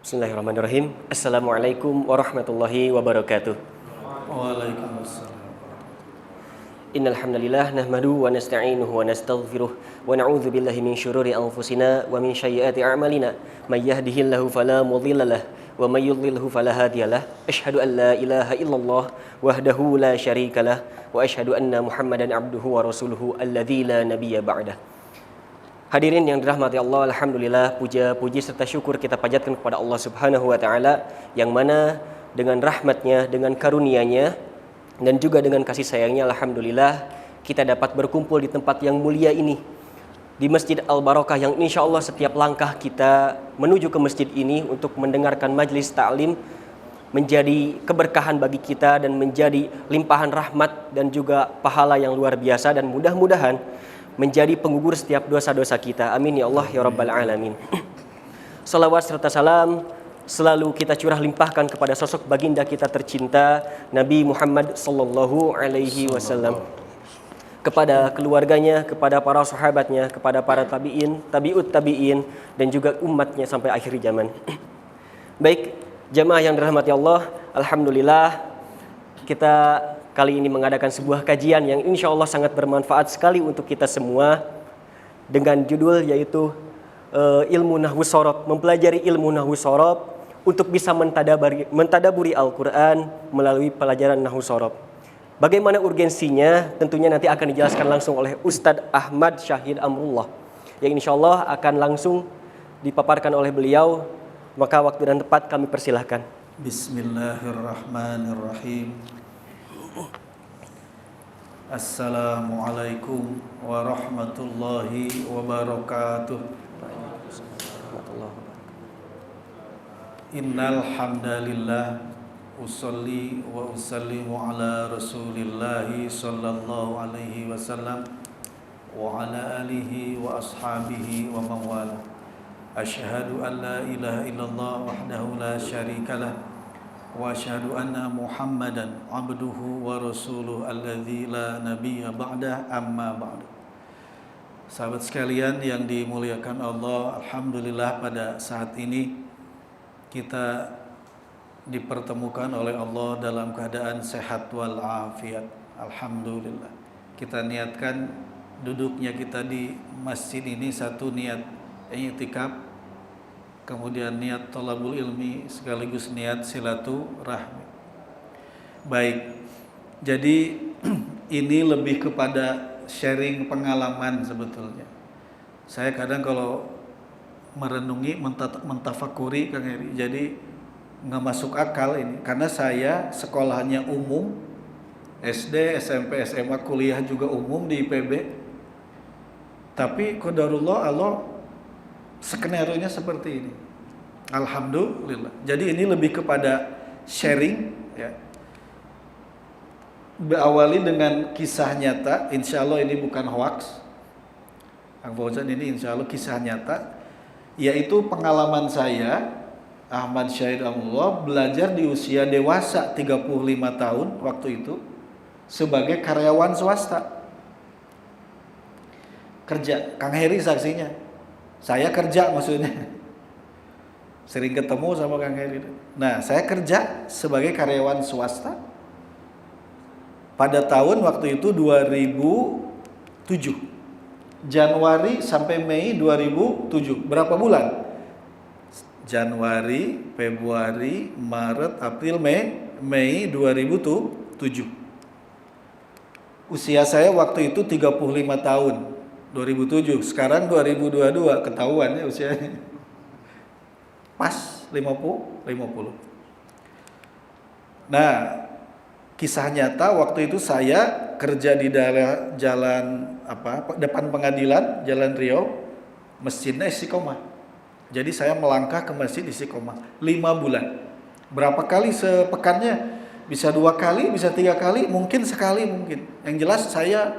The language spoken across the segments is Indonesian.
Bismillahirrahmanirrahim. Assalamualaikum warahmatullahi wabarakatuh. Waalaikumsalam. Innal hamdalillah nahmaduhu wa nasta'inuhu wa nastaghfiruh wa na'udzu billahi min syururi anfusina wa min sayyiati a'malina. May yahdihillahu fala mudhillalah wa may yudlilhu fala hadiyalah. Asyhadu an la ilaha illallah wahdahu la syarikalah wa asyhadu anna Muhammadan abduhu wa rasuluhu alladzi la nabiyya ba'dah. Hadirin yang dirahmati Allah, alhamdulillah, puja-puji serta syukur kita panjatkan kepada Allah Subhanahu wa taala yang mana dengan rahmatnya, dengan karunia-Nya dan juga dengan kasih sayangnya, alhamdulillah kita dapat berkumpul di tempat yang mulia ini, di Masjid Al-Barakah, yang insya Allah setiap langkah kita menuju ke masjid ini untuk mendengarkan majlis ta'lim menjadi keberkahan bagi kita dan menjadi limpahan rahmat dan juga pahala yang luar biasa, dan mudah-mudahan menjadi penggugur setiap dosa-dosa kita. Amin ya Allah ya Rabbal Alamin. Salawat serta salam selalu kita curah limpahkan kepada sosok baginda kita tercinta Nabi Muhammad sallallahu alaihi wasallam, kepada keluarganya, kepada para sahabatnya, kepada para tabi'in, tabi'ut tabi'in, dan juga umatnya sampai akhir zaman. Baik, jamaah yang dirahmati Allah, alhamdulillah kita kali ini mengadakan sebuah kajian yang insya Allah sangat bermanfaat sekali untuk kita semua, dengan judul yaitu ilmu nahwu shorob, mempelajari ilmu nahwu shorob untuk bisa mentadaburi Al-Quran melalui pelajaran nahwu shorob. Bagaimana urgensinya tentunya nanti akan dijelaskan langsung oleh Ustadz Ahmad Syahid Amrullah, yang insya Allah akan langsung dipaparkan oleh beliau. Maka waktu dan tempat kami persilahkan. Bismillahirrahmanirrahim. Assalamualaikum warahmatullahi wabarakatuh. Innal hamdalillah usolli wa usallimu ala rasulillahi sallallahu alaihi wasallam wa ala alihi wa ashabihi wa mawala. Asyhadu an la ilaha illallah wahdahu la syarikalah wa asyhadu anna Muhammadan abduhu wa rasuluhu alladzi la nabiyya ba'dah, amma ba'du. Sahabat sekalian yang dimuliakan Allah, alhamdulillah pada saat ini kita dipertemukan oleh Allah dalam keadaan sehat wal afiat. Alhamdulillah. Kita niatkan duduknya kita di masjid ini satu niat i'tikaf, kemudian niat thalabul ilmi, sekaligus niat silaturahmi. Baik, jadi ini lebih kepada sharing pengalaman sebetulnya. Saya kadang kalau merenungi, mentafakuri Kang Heri, jadi nggak masuk akal ini, karena saya sekolahnya umum, SD, SMP, SMA, kuliah juga umum di IPB, tapi qadarullah Allah skenario-nya seperti ini. Alhamdulillah. Jadi ini lebih kepada sharing ya. Berawali dengan kisah nyata, insya Allah ini bukan hoax. Kang Fauzan, ini insya Allah kisah nyata, yaitu pengalaman saya Ahmad Syahid Amrullah belajar di usia dewasa 35 tahun waktu itu sebagai karyawan swasta. Kerja, Kang Heri saksinya. Saya kerja maksudnya. Sering ketemu sama Kang Heri. Nah, saya kerja sebagai karyawan swasta pada tahun waktu itu 2007. Januari sampai Mei 2007. Berapa bulan? Januari, Februari, Maret, April, Mei 2007. Usia saya waktu itu 35 tahun. 2007, sekarang 2022, ketahuan ya usianya. Pas 50. Nah, kisah nyata waktu itu saya kerja di daerah jalan depan pengadilan, Jalan Riau, masjidnya Istiqomah. Jadi saya melangkah ke masjid Istiqomah 5 bulan. Berapa kali sepekannya? Bisa 2 kali, bisa 3 kali, mungkin sekali mungkin. Yang jelas saya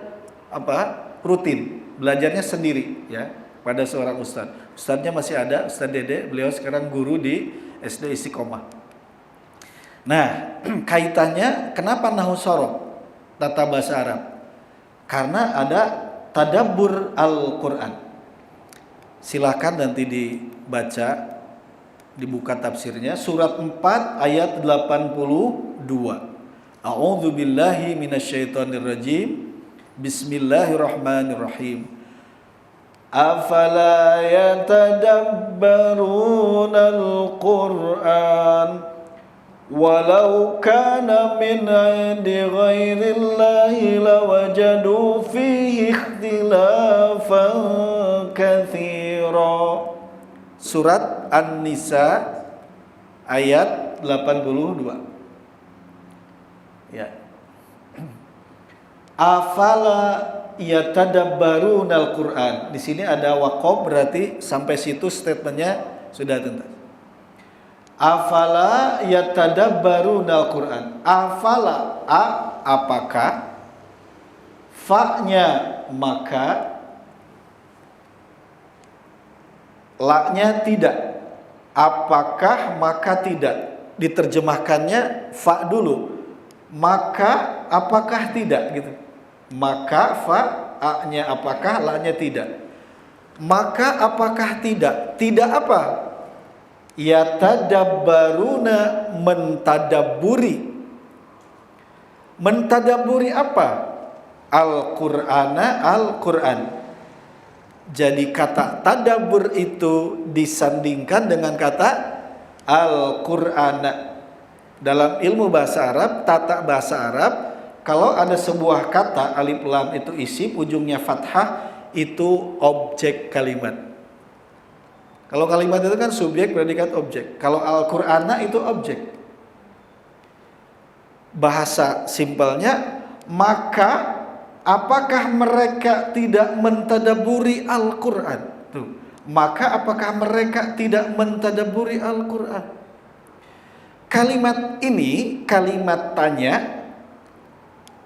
rutin. Belajarnya sendiri ya pada seorang ustadz. Ustadznya masih ada, Ustadz Dede, beliau sekarang guru di SD Istiqomah. Nah, kaitannya kenapa nahwu shorob, tata bahasa Arab? Karena ada tadabbur Al-Quran. Silakan nanti dibaca Dibuka tafsirnya surat 4 ayat 82. A'udzu billahi minasyaitonir rajim. Bismillahirrahmanirrahim. Afala yatadabbarunal Qur'an walau kana min 'indi ghairillahi lawajadu fihi ikhtilafan katsira. Surat An-Nisa ayat 82. Ya. Afala yatadabbarunal Qur'an. Di sini ada waqaf, berarti sampai situ statementnya sudah tuntas. Afala yatadabbarunal Qur'an. Afala, apakah, fa-nya maka, la-nya tidak. Apakah maka tidak. Diterjemahkannya fa dulu. Maka apakah tidak gitu. Maka fa, a-nya apakah, la-nya tidak. Maka apakah tidak? Tidak apa? Yatadabbaruna, mentadabburi. Mentadabburi apa? Al-Qur'ana, Al-Qur'an. Jadi kata tadabbur itu disandingkan dengan kata Al-Qur'ana. Dalam ilmu bahasa Arab, tata bahasa Arab, kalau ada sebuah kata alif lam itu isim, ujungnya fathah, itu objek kalimat. Kalau kalimat itu kan subjek, predikat, objek. Kalau Al-Qur'ana itu objek. Bahasa simpelnya, maka apakah mereka tidak mentadaburi Al-Qur'an? Tuh. Maka apakah mereka tidak mentadaburi Al-Qur'an? Kalimat ini, kalimat tanya,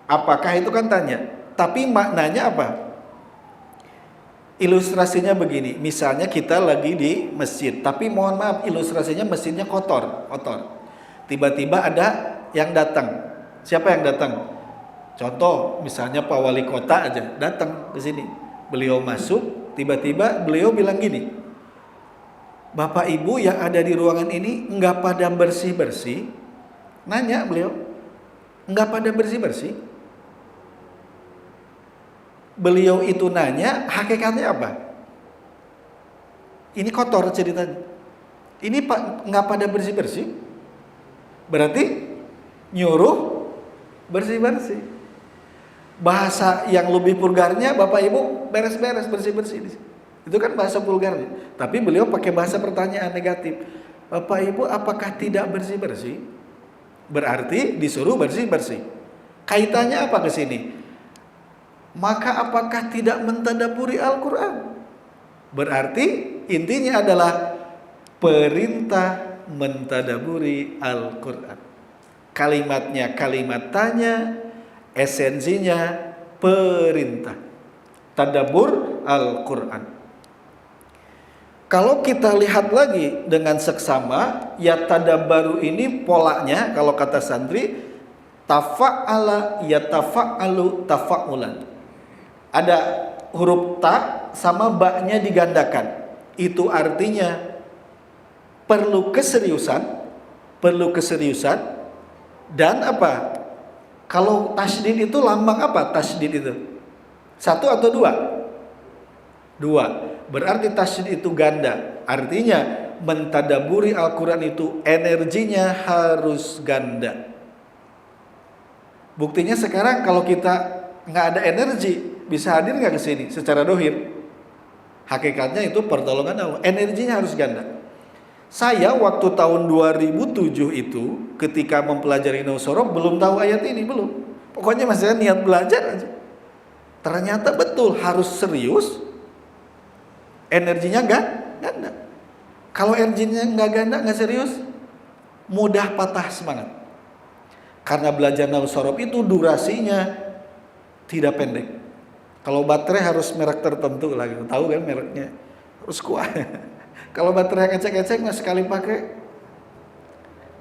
apakah itu kan tanya. Tapi maknanya apa? Ilustrasinya begini, misalnya kita lagi di masjid, tapi mohon maaf ilustrasinya masjidnya kotor. Tiba-tiba ada yang datang. Siapa yang datang? Contoh, misalnya Pak Wali Kota aja datang ke sini. Beliau masuk, tiba-tiba beliau bilang gini, Bapak Ibu yang ada di ruangan ini enggak pada bersih-bersih? Nanya beliau, enggak pada bersih-bersih? Beliau itu nanya, hakikatnya apa? Ini kotor ceritanya. Ini Pak nggak pada bersih-bersih. Berarti nyuruh bersih-bersih. Bahasa yang lebih vulgarnya, Bapak Ibu beres-beres, bersih-bersih. Itu kan bahasa vulgarnya. Tapi beliau pakai bahasa pertanyaan negatif. Bapak Ibu apakah tidak bersih-bersih? Berarti disuruh bersih-bersih. Kaitannya apa ke sini? Maka apakah tidak mentadabburi Al-Quran? Berarti intinya adalah perintah mentadabburi Al-Quran. Kalimatnya kalimat tanya, esensinya perintah. Tadabbur Al-Quran. Kalau kita lihat lagi dengan seksama, ya tadabbaru ini polanya kalau kata santri tafa'ala yatafa'alu tafa'ulan. Ada huruf ta sama ba-nya digandakan. Itu artinya perlu keseriusan dan apa? Kalau tasydid itu lambang apa tasydid itu? Satu atau dua? Dua. Berarti tasydid itu ganda. Artinya mentadaburi Al-Quran itu energinya harus ganda. Buktinya sekarang kalau kita nggak ada energi, bisa hadir nggak ke sini secara dohir? Hakikatnya itu pertolongan Allah. Energinya harus ganda. Saya waktu tahun 2007 itu ketika mempelajari Nausorob belum tahu ayat ini, belum. Pokoknya masih niat belajar aja. Ternyata betul harus serius. Energinya ganda. Kalau energinya nggak ganda, nggak serius, mudah patah semangat. Karena belajar Nausorob itu durasinya tidak pendek. Kalau baterai harus merek tertentu lah gitu. Tahu kan mereknya? Harus kuat. Kalau baterai yang ecek-ecek mas sekali pakai.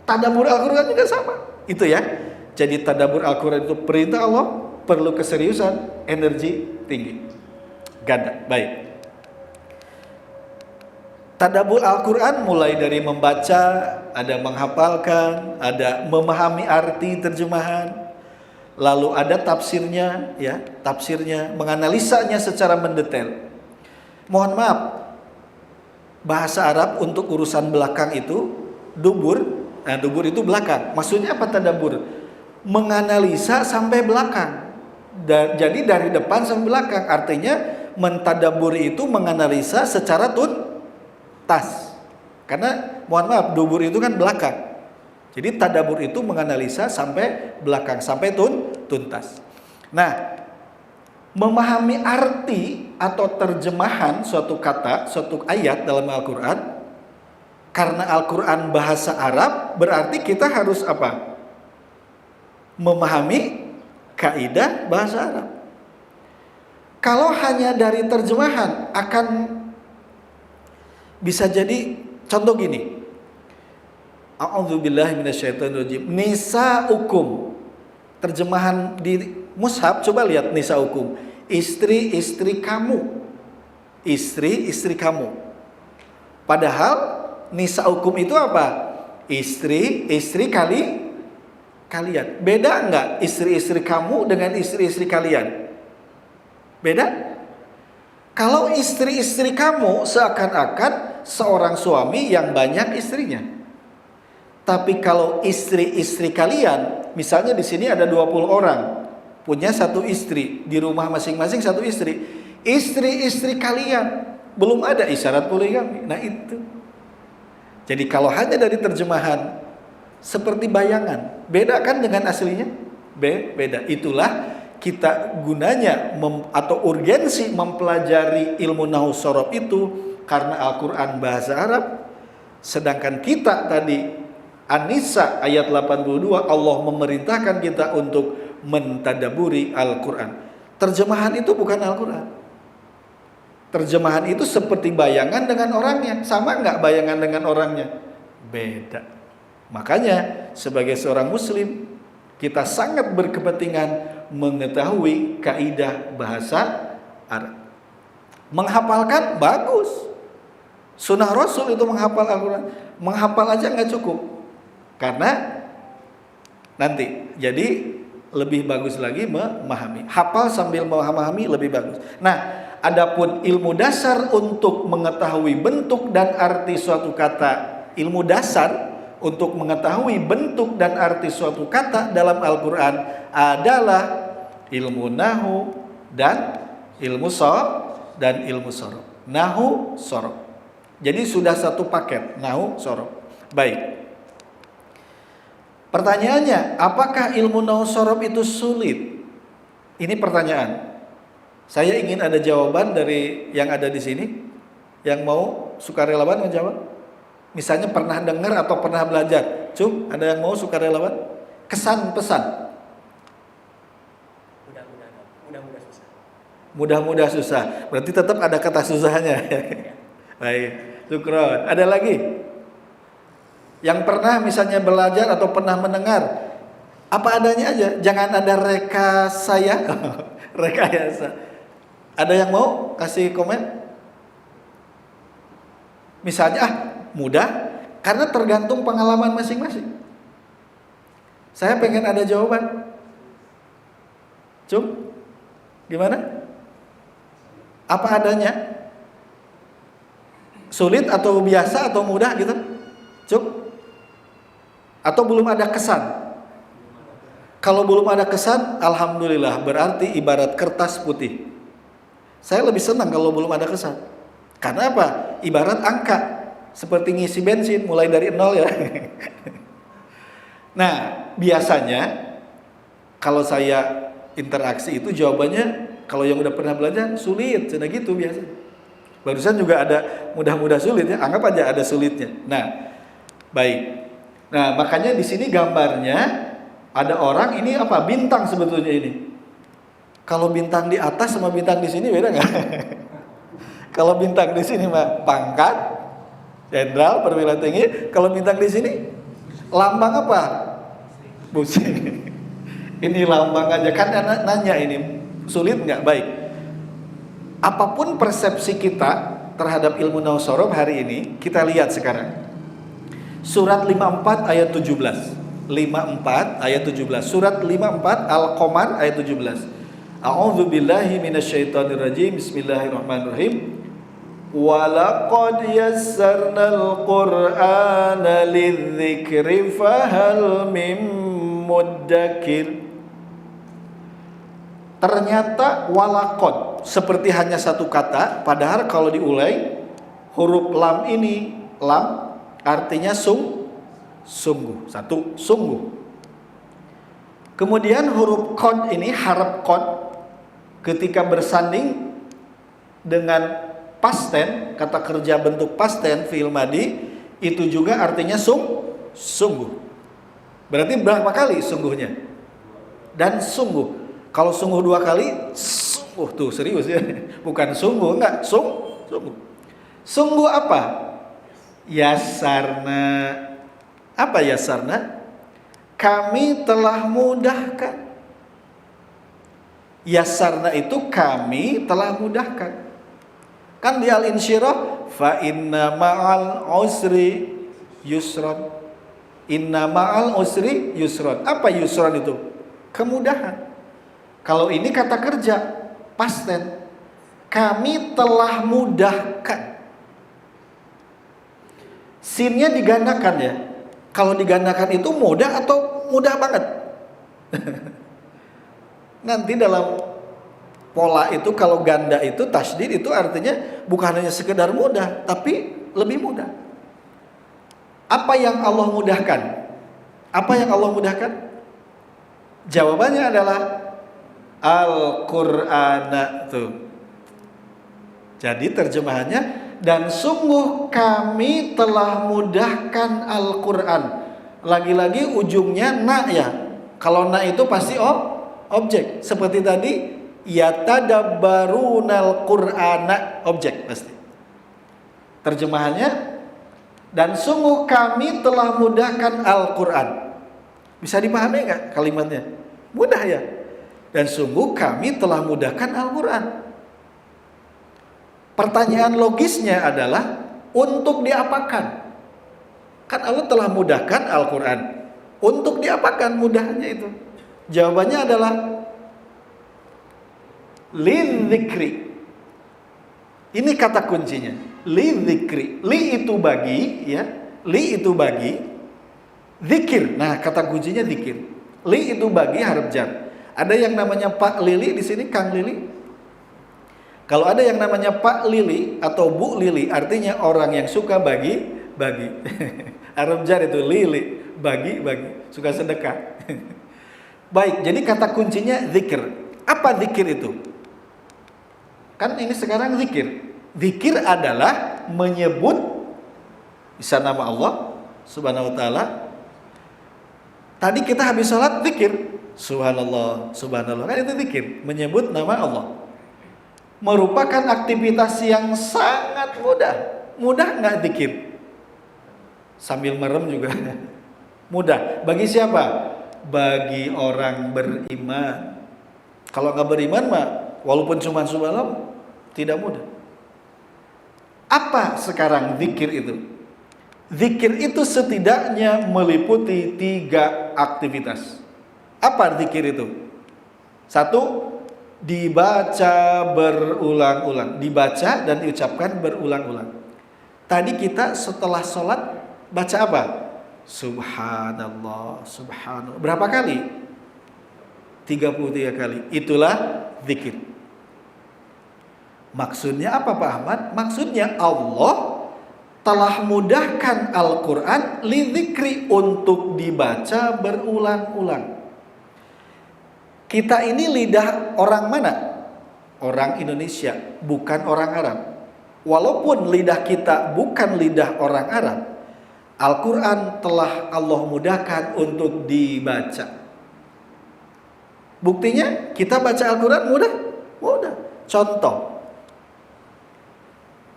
Tadabbur Al-Quran juga sama. Itu ya. Jadi tadabbur Al-Quran itu perintah Allah, perlu keseriusan, energi tinggi. Ganda. Baik. Tadabbur Al-Quran mulai dari membaca, ada menghafalkan, ada memahami arti terjemahan, lalu ada tafsirnya, ya, tafsirnya, menganalisanya secara mendetail. Mohon maaf, bahasa Arab untuk urusan belakang itu dubur. Nah, dubur itu belakang. Maksudnya apa tadabbur? Menganalisa sampai belakang. Jadi dari depan sampai belakang. Artinya mentadabburi itu menganalisa secara tuntas. Karena mohon maaf, dubur itu kan belakang. Jadi tadabbur itu menganalisa sampai belakang, sampai tuntas. Nah, memahami arti atau terjemahan suatu kata, suatu ayat dalam Al-Quran, karena Al-Quran bahasa Arab, berarti kita harus apa? Memahami kaidah bahasa Arab. Kalau hanya dari terjemahan, akan bisa jadi contoh gini. A'udzubillahi minasyaitonirrajim. Nisaukum. Terjemahan di mushaf, coba lihat nisaukum. Istri-istri kamu. Istri-istri kamu. Padahal nisaukum itu apa? Istri-istri kalian. Beda enggak istri-istri kamu dengan istri-istri kalian? Beda? Kalau istri-istri kamu seakan-akan seorang suami yang banyak istrinya. Tapi kalau istri-istri kalian, misalnya di sini ada 20 orang, punya satu istri, di rumah masing-masing satu istri. Istri-istri kalian belum ada isyarat poligami. Nah itu. Jadi kalau hanya dari terjemahan seperti bayangan, beda kan dengan aslinya? Beda. Itulah kita gunanya atau urgensi mempelajari ilmu nahwu shorof itu karena Al-Quran bahasa Arab. Sedangkan kita tadi An-Nisa ayat 82 Allah memerintahkan kita untuk mentadaburi Al-Quran. Terjemahan itu bukan Al-Quran. Terjemahan itu seperti bayangan dengan orangnya. Sama nggak bayangan dengan orangnya? Beda. Makanya sebagai seorang muslim kita sangat berkepentingan mengetahui kaidah bahasa Arab. Menghafalkan bagus. Sunnah Rasul itu menghafal Al-Quran. Menghafal aja nggak cukup. Karena nanti jadi lebih bagus lagi memahami. Hafal sambil memahami lebih bagus. Nah, adapun ilmu dasar untuk mengetahui bentuk dan arti suatu kata, ilmu dasar untuk mengetahui bentuk dan arti suatu kata dalam Al-Quran adalah ilmu nahwu dan ilmu shorof. Nahwu shorof. Jadi sudah satu paket nahwu shorof. Baik. Pertanyaannya, apakah ilmu nahwu shorof itu sulit? Ini pertanyaan. Saya ingin ada jawaban dari yang ada di sini. Yang mau sukarelawan menjawab. Misalnya pernah dengar atau pernah belajar. Ada yang mau sukarelawan? Kesan pesan. Mudah-mudah susah. Berarti tetap ada kata susahnya. Baik, syukron. Ada lagi? Yang pernah misalnya belajar atau pernah mendengar apa adanya aja, jangan ada rekayasa. Ada yang mau kasih komen? Misalnya mudah, karena tergantung pengalaman masing-masing. Saya pengen ada jawaban. Gimana? Apa adanya? Sulit atau biasa atau mudah gitu? Atau belum ada kesan? Kalau belum ada kesan, alhamdulillah, berarti ibarat kertas putih. Saya lebih senang kalau belum ada kesan. Karena apa? Ibarat angka, seperti ngisi bensin mulai dari 0 ya. Nah, biasanya kalau saya interaksi itu jawabannya kalau yang udah pernah belajar sulit, sudah gitu biasa. Barusan juga ada mudah-mudah sulit ya, anggap aja ada sulitnya. Nah, baik. Nah, makanya di sini gambarnya ada orang ini apa? Bintang sebetulnya ini. Kalau bintang di atas sama bintang di sini beda nggak? Kalau bintang di sini mah pangkat, jenderal, perwira tinggi. Kalau bintang di sini lambang apa? Busi. Ini lambang aja kan nanya ini sulit nggak? Baik. Apapun persepsi kita terhadap ilmu nausorob hari ini, kita lihat sekarang. Surat 54 ayat 17. 54 ayat 17. Surat 54 Al-Qamar ayat 17. A'udzu billahi minasyaitonir rajim. Bismillahirrahmanirrahim. Walaqad yassarnal Qur'ana lidzikri fahal mim muddakir. Ternyata walaqad seperti hanya satu kata, padahal kalau diulai huruf lam ini, lam artinya sungguh, satu sungguh. Kemudian huruf qad ini, harap qad ketika bersanding dengan past tense, kata kerja bentuk past tense fi'il madhi, itu juga artinya sungguh. Berarti berapa kali sungguhnya? Dan sungguh. Kalau sungguh dua kali, sungguh tuh serius ya. Bukan sungguh, enggak, sungguh. Sungguh apa? Yasarna. Apa yasarna? Kami telah mudahkan. Yasarna itu kami telah mudahkan. Kan di Al-Insyirah, fa inna ma'al usri yusron. Inna ma'al usri yusron. Apa yusron itu? Kemudahan. Kalau ini kata kerja, past tense. Kami telah mudahkan. Sinnya digandakan ya. Kalau digandakan itu mudah atau mudah banget? Nanti dalam pola itu kalau ganda itu tasydid itu artinya bukan hanya sekedar mudah, tapi lebih mudah. Apa yang Allah mudahkan? Apa yang Allah mudahkan? Jawabannya adalah Al-Qur'ana tuh. Jadi terjemahannya, dan sungguh kami telah mudahkan Al-Qur'an. Lagi-lagi ujungnya na ya. Kalau na itu pasti objek. Seperti tadi yatadabbarunal Qur'ana, objek pasti. Terjemahannya, dan sungguh kami telah mudahkan Al-Qur'an. Bisa dipahami enggak kalimatnya? Mudah ya. Dan sungguh kami telah mudahkan Al-Qur'an. Pertanyaan logisnya adalah untuk diapakan? Kan Allah telah mudahkan Al-Qur'an. Untuk diapakan mudahnya itu? Jawabannya adalah lidzikri. Ini kata kuncinya. Lidzikri. Li itu bagi, ya. Li itu bagi. Zikir. Nah, kata kuncinya zikir. Li itu bagi harf jar. Ada yang namanya Pak Lili di sini, Kang Lili. Kalau ada yang namanya Pak Lili atau Bu Lili, artinya orang yang suka bagi. Harf jar itu lili, bagi, suka sedekah. Baik, jadi kata kuncinya zikir. Apa zikir itu? Kan ini sekarang zikir. Zikir adalah menyebut bisa nama Allah Subhanahu wa taala. Tadi kita habis sholat zikir. Subhanallah, subhanallah. Kan itu zikir, menyebut nama Allah. Merupakan aktivitas yang sangat mudah. Mudah nggak zikir? Sambil merem juga mudah. Bagi siapa? Bagi orang beriman. Kalau nggak beriman mah, walaupun cuma subhanallah, tidak mudah. Apa sekarang zikir itu? Zikir itu setidaknya meliputi 3 aktivitas. Apa zikir itu? 1, dibaca berulang-ulang. Dibaca dan diucapkan berulang-ulang. Tadi kita setelah sholat baca apa? Subhanallah, subhanallah. Berapa kali? 33 kali. Itulah zikir. Maksudnya apa Pak Ahmad? Maksudnya Allah telah mudahkan Al-Quran lidzikri, untuk dibaca berulang-ulang. Kita ini lidah orang mana? Orang Indonesia, bukan orang Arab. Walaupun lidah kita bukan lidah orang Arab, Al-Quran telah Allah mudahkan untuk dibaca. Buktinya kita baca Al-Quran mudah? Mudah. Contoh,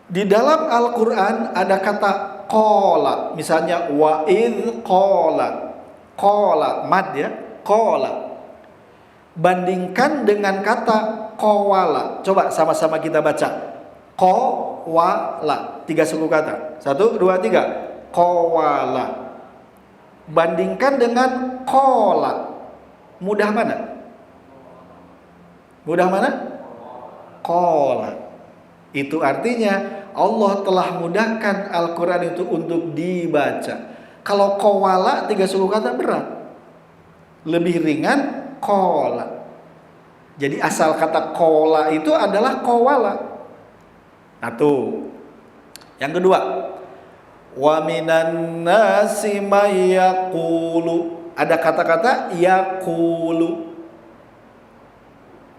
di dalam Al-Quran ada kata qala. Misalnya wa idh qala. Qala, mad ya, qala. Bandingkan dengan kata qawala. Coba sama-sama kita baca. Qawala. 3 suku kata. 1, 2, 3. Qawala. Bandingkan dengan qola. Mudah mana? Mudah mana? Qola. Itu artinya Allah telah mudahkan Al-Quran itu untuk dibaca. Kalau qawala 3 suku kata berat. Lebih ringan qola. Jadi asal kata qola itu adalah qawala. Satu. Yang kedua, wa minan nasi may yaqulu. Ada kata-kata yaqulu.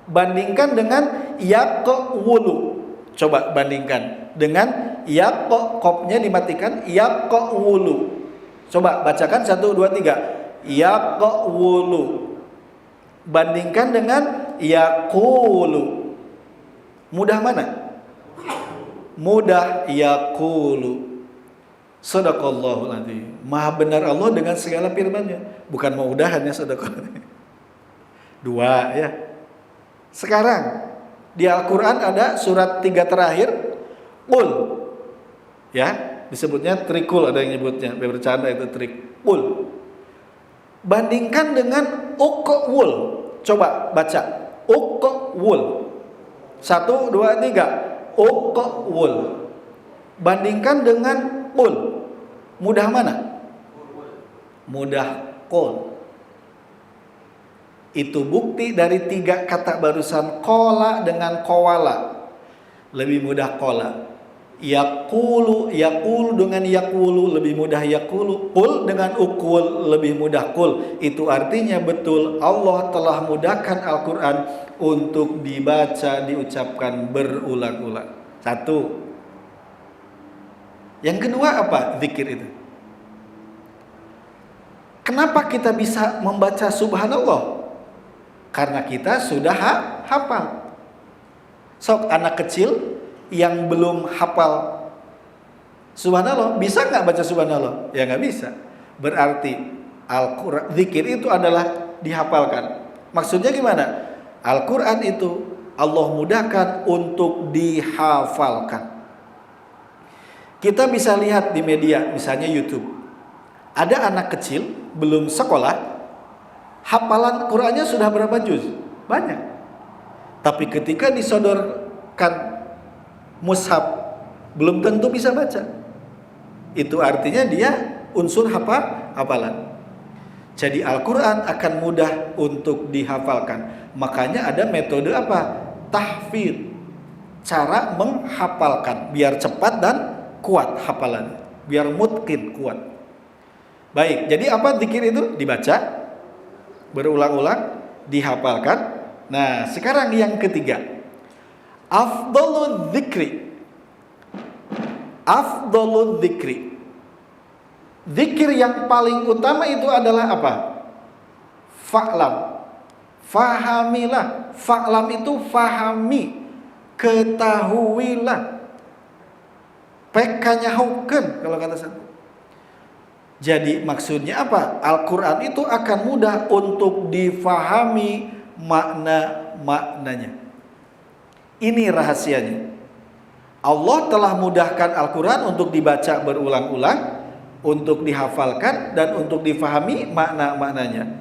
Bandingkan dengan yaqulu. Coba bandingkan dengan kopnya dimatikan, yaqulu. Coba bacakan 1, 2, 3. Yaqulu. Bandingkan dengan yaqulu. Mudah mana? Mudah yaqulu. Shadaqallahul adzim. Maha benar Allah dengan segala firman-Nya. Bukan mudah hanya shadaqah. 2 ya. Sekarang di Al-Quran ada surat 3 terakhir, Qul. Ya, disebutnya trikul, ada yang nyebutnya, bercanda itu trik. Qul. Bandingkan dengan uqwul. Coba baca. Uqwul. 1, 2, 3. Uqwul. Bandingkan dengan qul. Mudah mana? Mudah qul. Itu bukti dari 3 kata barusan, qola dengan qawala. Lebih mudah qola. Yaqulu dengan yaqulu lebih mudah yaqulu. Qul dengan uqul lebih mudah qul. Itu artinya betul Allah telah mudahkan Al-Quran untuk dibaca, diucapkan berulang-ulang. 1. Yang kedua apa? Zikir itu. Kenapa kita bisa membaca subhanallah? Karena kita sudah hafal. Sok anak kecil yang belum hafal subhanallah, bisa nggak baca subhanallah? Ya nggak bisa. Berarti Al-Quran, zikir itu adalah dihafalkan. Maksudnya gimana? Al-Quran itu Allah mudahkan untuk dihafalkan. Kita bisa lihat di media, misalnya YouTube. Ada anak kecil belum sekolah, hafalan Qurannya sudah berapa juz? Banyak. Tapi ketika disodorkan mushaf, belum tentu bisa baca. Itu artinya dia unsur hafalan. Jadi Al-Quran akan mudah untuk dihafalkan. Makanya ada metode apa? Tahfidz. Cara menghafalkan biar cepat dan kuat hafalannya, biar mutqin, kuat. Baik, jadi apa zikir itu? Dibaca berulang-ulang, dihafalkan. Nah, sekarang yang ketiga, afdhalul dzikri. Afdhalul dzikri. Zikir yang paling utama itu adalah apa? Fa'lam. Fahamilah. Fa'lam itu fahami, ketahuilah. PK-nya hukum kalau kata saya. Jadi maksudnya apa? Al-Quran itu akan mudah untuk difahami makna-maknanya. Ini rahasianya. Allah telah mudahkan Al-Quran untuk dibaca berulang-ulang, untuk dihafalkan, dan untuk difahami makna-maknanya.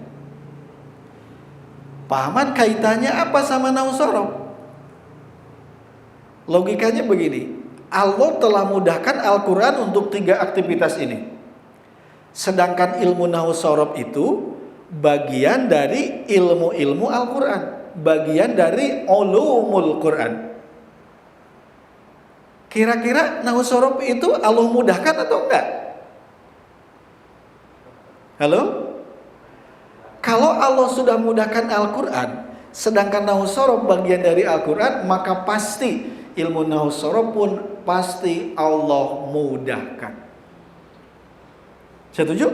Pahaman kaitannya apa sama nahwu sorof? Logikanya begini. Allah telah mudahkan Al-Quran untuk 3 aktivitas ini. Sedangkan ilmu nahwu sorof itu bagian dari ilmu-ilmu Al-Quran, bagian dari ulumul Quran. Kira-kira nahwu sorof itu Allah mudahkan atau enggak? Halo? Kalau Allah sudah mudahkan Al-Quran, sedangkan nahwu sorof bagian dari Al-Quran, maka pasti ilmu nahwu sorof pun pasti Allah mudahkan. Setuju?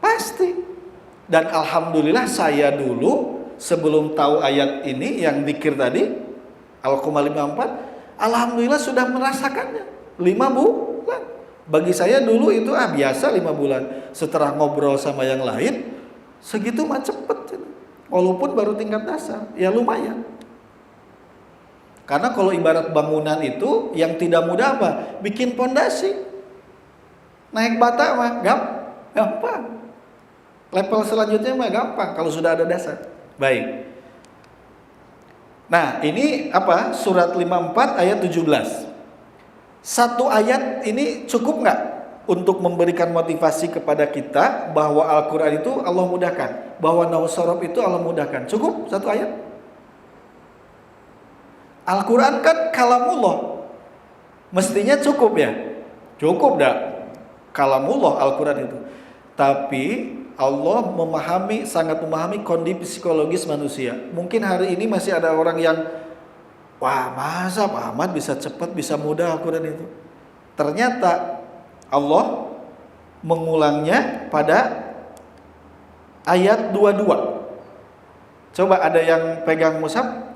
Pasti. Dan alhamdulillah saya dulu sebelum tahu ayat ini yang zikir tadi, Al-Qamar 54, alhamdulillah sudah merasakannya 5 bulan. Bagi saya dulu itu biasa 5 bulan. Setelah ngobrol sama yang lain, segitu mah cepet. Walaupun baru tingkat dasar, ya lumayan. Karena kalau ibarat bangunan itu yang tidak mudah apa? Bikin pondasi. Naik bata mah gampang. Level selanjutnya mah gampang kalau sudah ada dasar. Baik. Nah, ini apa? Surat 54 ayat 17. Satu ayat ini cukup nggak untuk memberikan motivasi kepada kita bahwa Al-Quran itu Allah mudahkan, bahwa Nausorob itu Allah mudahkan? Cukup satu ayat? Al-Quran kan kalamullah, mestinya cukup ya? Cukup dah, kalamullah Al-Quran itu. Tapi Allah sangat memahami kondisi psikologis manusia. Mungkin hari ini masih ada orang yang, wah masa Pak Ahmad bisa cepat, bisa mudah Al-Quran itu. Ternyata Allah mengulangnya pada ayat 22. Coba ada yang pegang mushaf?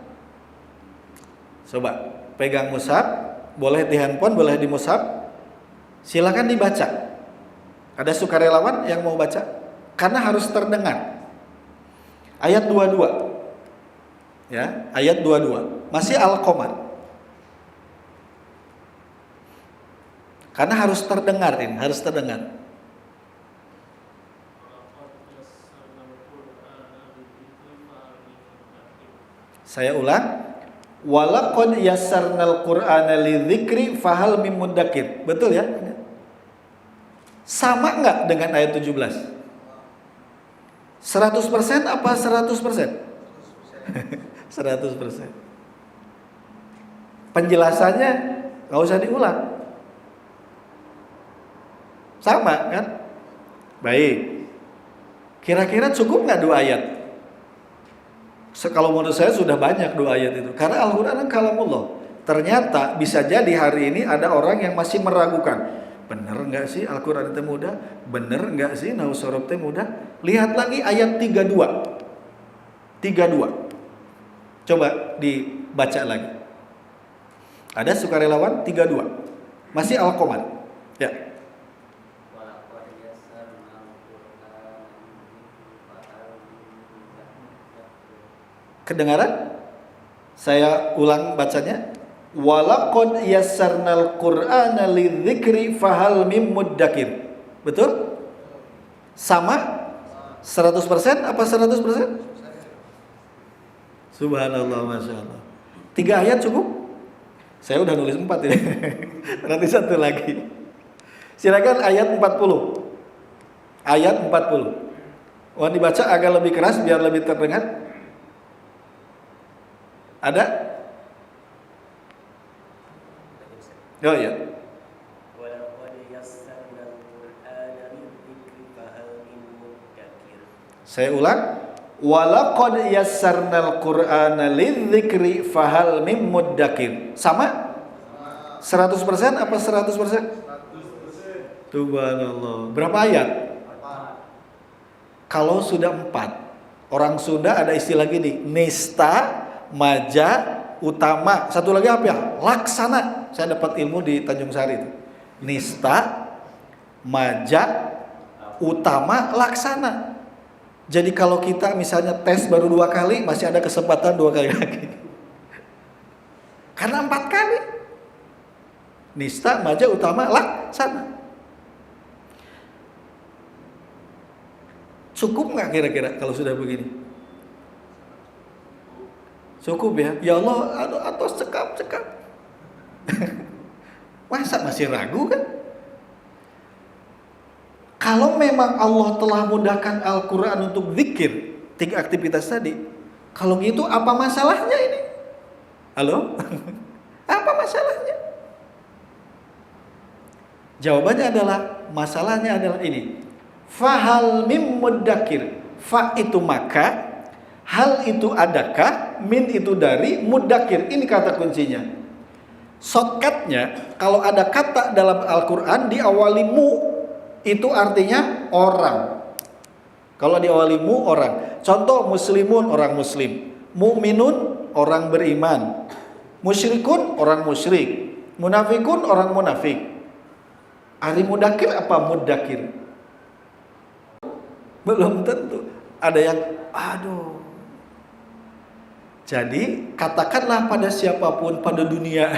Coba pegang mushaf, boleh di handphone, boleh di mushaf. Silakan dibaca. Ada sukarelawan yang mau baca? Karena harus terdengar. Ayat 22. Ya, ayat 22. Masih Al-Qamar. Karena harus terdengar ini, harus terdengar. Saya ulang. Walaqad yassarnal Qur'ana lidzikri fahal mim muddakir. Betul ya? Sama enggak dengan ayat 17? 100% apa 100%? 100%. Penjelasannya enggak usah diulang. Sama kan? Baik. Kira-kira cukup enggak 2 ayat? Kalau menurut saya sudah banyak 2 ayat itu. Karena Al-Quran kan kalamullah. Ternyata bisa jadi hari ini ada orang yang masih meragukan. Bener nggak sih Al-Quran itu mudah? Bener nggak sih Nausorob itu mudah? Lihat lagi ayat 32. 32. Coba dibaca lagi. Ada sukarelawan 32. Masih Al-Qamar. Ya. Kedengaran? Saya ulang bacanya. Walaqad yassarnal Qur'ana lidzikri fahal mim muddakir. Betul? Sama? 100% apa 100%? Subhanallah, Masya Allah. 3 ayat cukup? Saya udah nulis 4 ya. Nanti 1 lagi. Silakan ayat 40. Ayat 40. Mau dibaca agak lebih keras biar lebih terdengar. Ada? Oh iya. Saya ulang. Walaqad yassarnal Qur'ana lidzikri fahal mim muddakir. Sama? 100% apa 100%? 100%. Subhanallah. Berapa ayat? 4. Kalau sudah 4, orang Sunda ada istilah gini, nista, maja, utama. Satu lagi apa ya? Laksana. Saya dapat ilmu di Tanjung Sari itu. Nista, maja, utama, laksana. Jadi kalau kita misalnya tes baru 2 kali, masih ada kesempatan 2 kali lagi. Karena 4 kali. Nista, maja, utama, laksana. Cukup nggak kira-kira kalau sudah begini? Cukup ya? Ya Allah, atau cekap. Masa masih ragu kan? Kalau memang Allah telah mudahkan Al-Quran untuk zikir, 3 aktivitas tadi, kalau gitu apa masalahnya ini? Halo? Apa masalahnya? Jawabannya adalah, masalahnya adalah ini. Fahal mim muddakir. Fa itu maka, hal itu adakah, min itu dari, muddakir. Ini kata kuncinya. Shortcutnya, kalau ada kata dalam Al-Quran diawali mu, itu artinya orang. Kalau diawali mu, orang. Contoh, muslimun, orang muslim. Mu'minun, orang beriman. Musyrikun, orang musyrik. Munafikun, orang munafik. Ari mudakir apa muddakir? Belum tentu. Ada yang, aduh, Jadi katakanlah pada siapapun pada dunia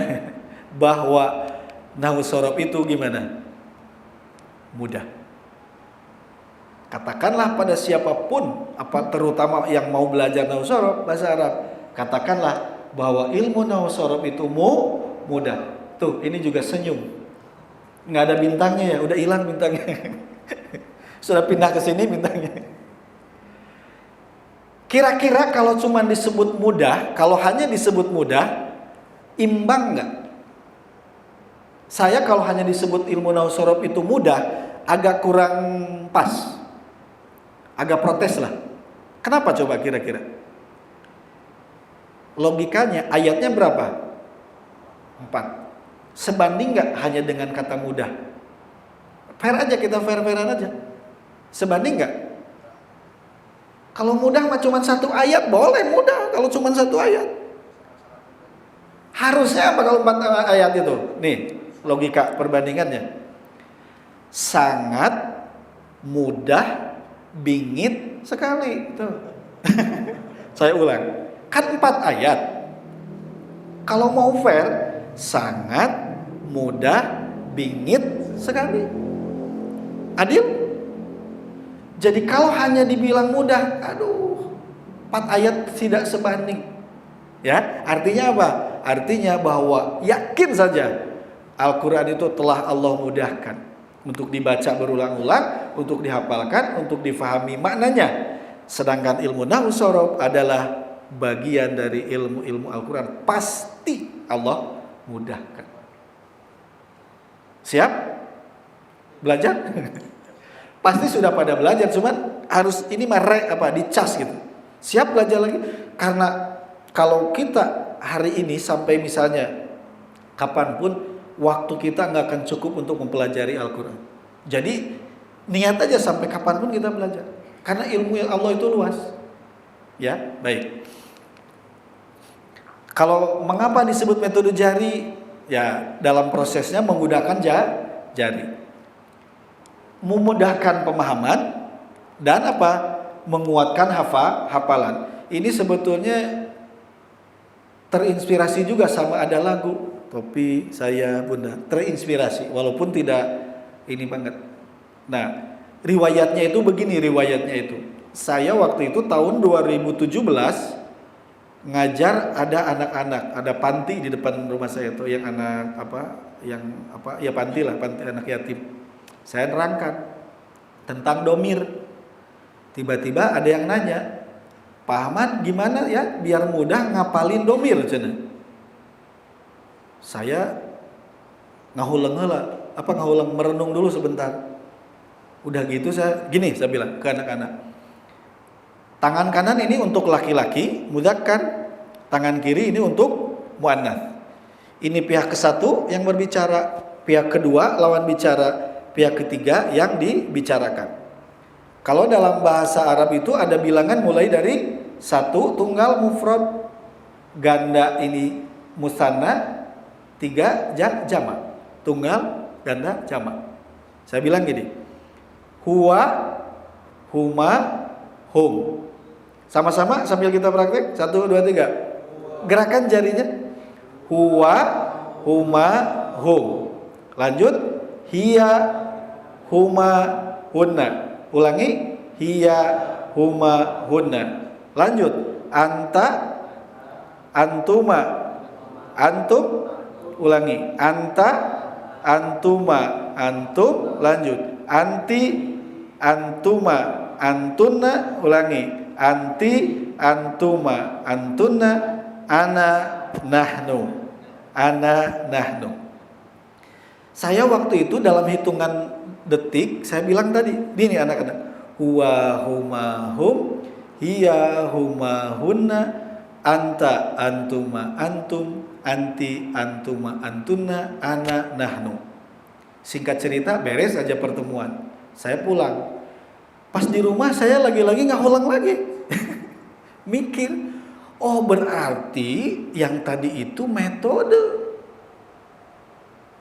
bahwa nahwu sorof itu gimana? Mudah. Katakanlah pada siapapun, terutama yang mau belajar nahwu sorof bahasa Arab, katakanlah bahwa ilmu nahwu sorof itu mudah. Tuh, ini juga senyum. Nggak ada bintangnya ya, udah hilang bintangnya. Sudah pindah ke sini bintangnya. Kira-kira kalau cuma disebut mudah, kalau hanya disebut mudah, imbang nggak? Saya kalau hanya disebut ilmu nahwu sorof itu mudah, agak kurang pas. Agak protes lah. Kenapa coba kira-kira? Logikanya ayatnya berapa? 4. Sebanding nggak hanya dengan kata mudah? Fair aja, kita fair-fairan aja. Sebanding nggak? Kalau mudah mah cuma 1 ayat, boleh mudah kalau cuma 1 ayat. Harusnya apa kalau 4 ayat itu? Nih, logika perbandingannya. Sangat mudah, bingit sekali. Tuh. Saya ulang. Kan 4 ayat. Kalau mau fair, sangat mudah, bingit sekali. Adil? Jadi kalau hanya dibilang mudah, 4 ayat tidak sebanding. Ya, artinya apa? Artinya bahwa yakin saja Al-Quran itu telah Allah mudahkan untuk dibaca berulang-ulang, untuk dihafalkan, untuk difahami maknanya. Sedangkan ilmu nahwu sorof adalah bagian dari ilmu-ilmu Al-Quran. Pasti Allah mudahkan. Siap? Belajar? Pasti sudah pada belajar, cuman harus ini dicas gitu. Siap belajar lagi? Karena kalau kita hari ini sampai misalnya kapanpun, waktu kita nggak akan cukup untuk mempelajari Al-Quran. Jadi niat aja sampai kapanpun kita belajar. Karena ilmu yang Allah itu luas. Ya, baik. Kalau mengapa disebut metode jari? Ya, dalam prosesnya menggunakan jari. Memudahkan pemahaman dan menguatkan hafalan. Ini sebetulnya terinspirasi juga sama ada lagu Topi Saya Bunda, terinspirasi walaupun tidak ini banget. Nah, riwayatnya itu begini, saya waktu itu tahun 2017 ngajar, ada anak-anak, ada panti di depan rumah saya tuh, yang anak panti anak yatim. Saya nerangkan tentang domir. Tiba-tiba ada yang nanya, Pak Ahmad gimana ya biar mudah ngapalin domir cina. Saya ngahulang merenung dulu sebentar. Udah gitu saya bilang ke anak-anak, tangan kanan ini untuk laki-laki mudzakkar, tangan kiri ini untuk muannats. Ini pihak ke-1 yang berbicara, pihak kedua lawan bicara, pihak ketiga yang dibicarakan. Kalau dalam bahasa Arab itu ada bilangan mulai dari 1 tunggal mufrad, ganda ini musanna, 3 jamak. Tunggal, ganda, jamak. Saya bilang gini, huwa, huma, hum. Sama-sama sambil kita praktek. 1, 2, 3. Gerakan jarinya. Huwa, huma, hum. Lanjut. Hiya, huma, hunna. Ulangi. Hiya, huma, hunna. Lanjut. Anta, antuma, antum. Ulangi. Anta, antuma, antum. Lanjut. Anti, antuma, antunna. Ulangi. Anti, antuma, antunna. Ana, nahnu. Ana, nahnu. Saya waktu itu dalam hitungan detik, saya bilang tadi, gini anak-anak, huwa, huma, hum, hiya, huma, hunna, anta, antuma, antum, anti, antuma, antunna, ana, nahnu. Singkat cerita, beres aja pertemuan. Saya pulang. Pas di rumah saya lagi-lagi ngahulang lagi. Mikir, oh berarti yang tadi itu metode.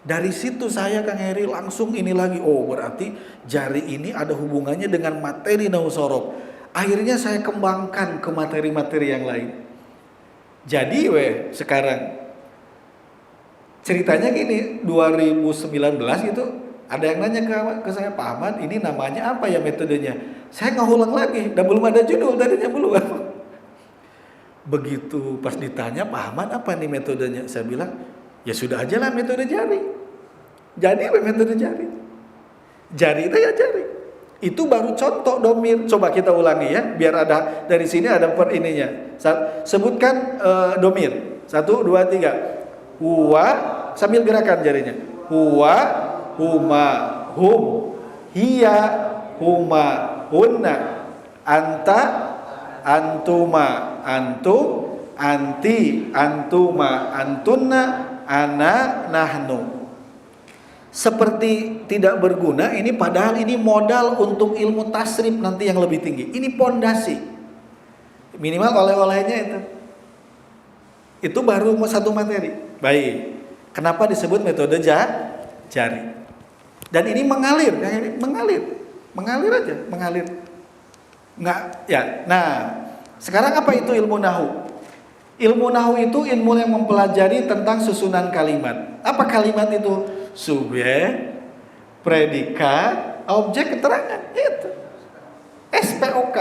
Dari situ saya Kang Heri langsung ini lagi, oh berarti jari ini ada hubungannya dengan materi nahwu sorof. Akhirnya saya kembangkan ke materi-materi yang lain. Jadi sekarang ceritanya gini, 2019 itu ada yang nanya ke saya, Pak Ahmad, ini namanya apa ya metodenya? Saya ngulang lagi, dan belum ada judul tadinya belum. Begitu pas ditanya, Pak Ahmad apa nih metodenya? Saya bilang, ya sudah aja lah metode jari. Jadi metode jari. Jari itu ya jari. Itu baru contoh domir. Coba kita ulangi ya, biar ada dari sini ada per ininya. Sebutkan domir. 1, 2, 3. Huwa, sambil gerakan jarinya. Huwa, huma, hum, hiya, huma, hunna, anta, antuma, antum, anti, antuma, antunna, ana, nahnu. Seperti tidak berguna ini, padahal ini modal untuk ilmu tasrif nanti yang lebih tinggi. Ini pondasi. Minimal oleh-olehnya itu. Itu baru satu materi. Baik. Kenapa disebut metode jari? Dan ini mengalir aja, mengalir. Enggak, ya. Nah, sekarang apa itu ilmu nahu? Ilmu nahu itu ilmu yang mempelajari tentang susunan kalimat. Apa kalimat itu? Subjek, predikat, objek, keterangan. Itu. SPOK.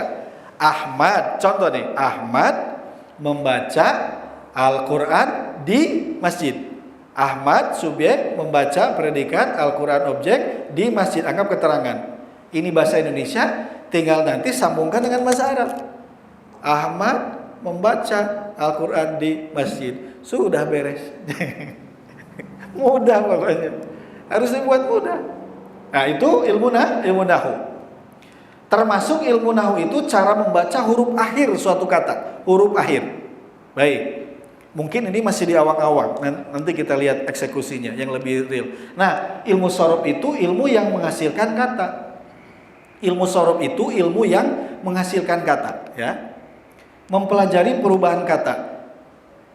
Ahmad, contoh nih, Ahmad membaca Al-Quran di masjid. Ahmad subjek membaca predikat Al-Quran objek di masjid. Anggap keterangan. Ini bahasa Indonesia, tinggal nanti sambungkan dengan bahasa Arab. Ahmad membaca Al-Quran di masjid. Sudah beres. Mudah pokoknya. Harus dibuat mudah. Nah itu ilmu nahu. Termasuk ilmu nahu itu cara membaca huruf akhir suatu kata. Huruf akhir. Baik. Mungkin ini masih di awang-awang. Nanti kita lihat eksekusinya yang lebih real. Nah, ilmu sorof itu ilmu yang menghasilkan kata. Ilmu sorof itu ilmu yang menghasilkan kata, ya. Mempelajari perubahan kata.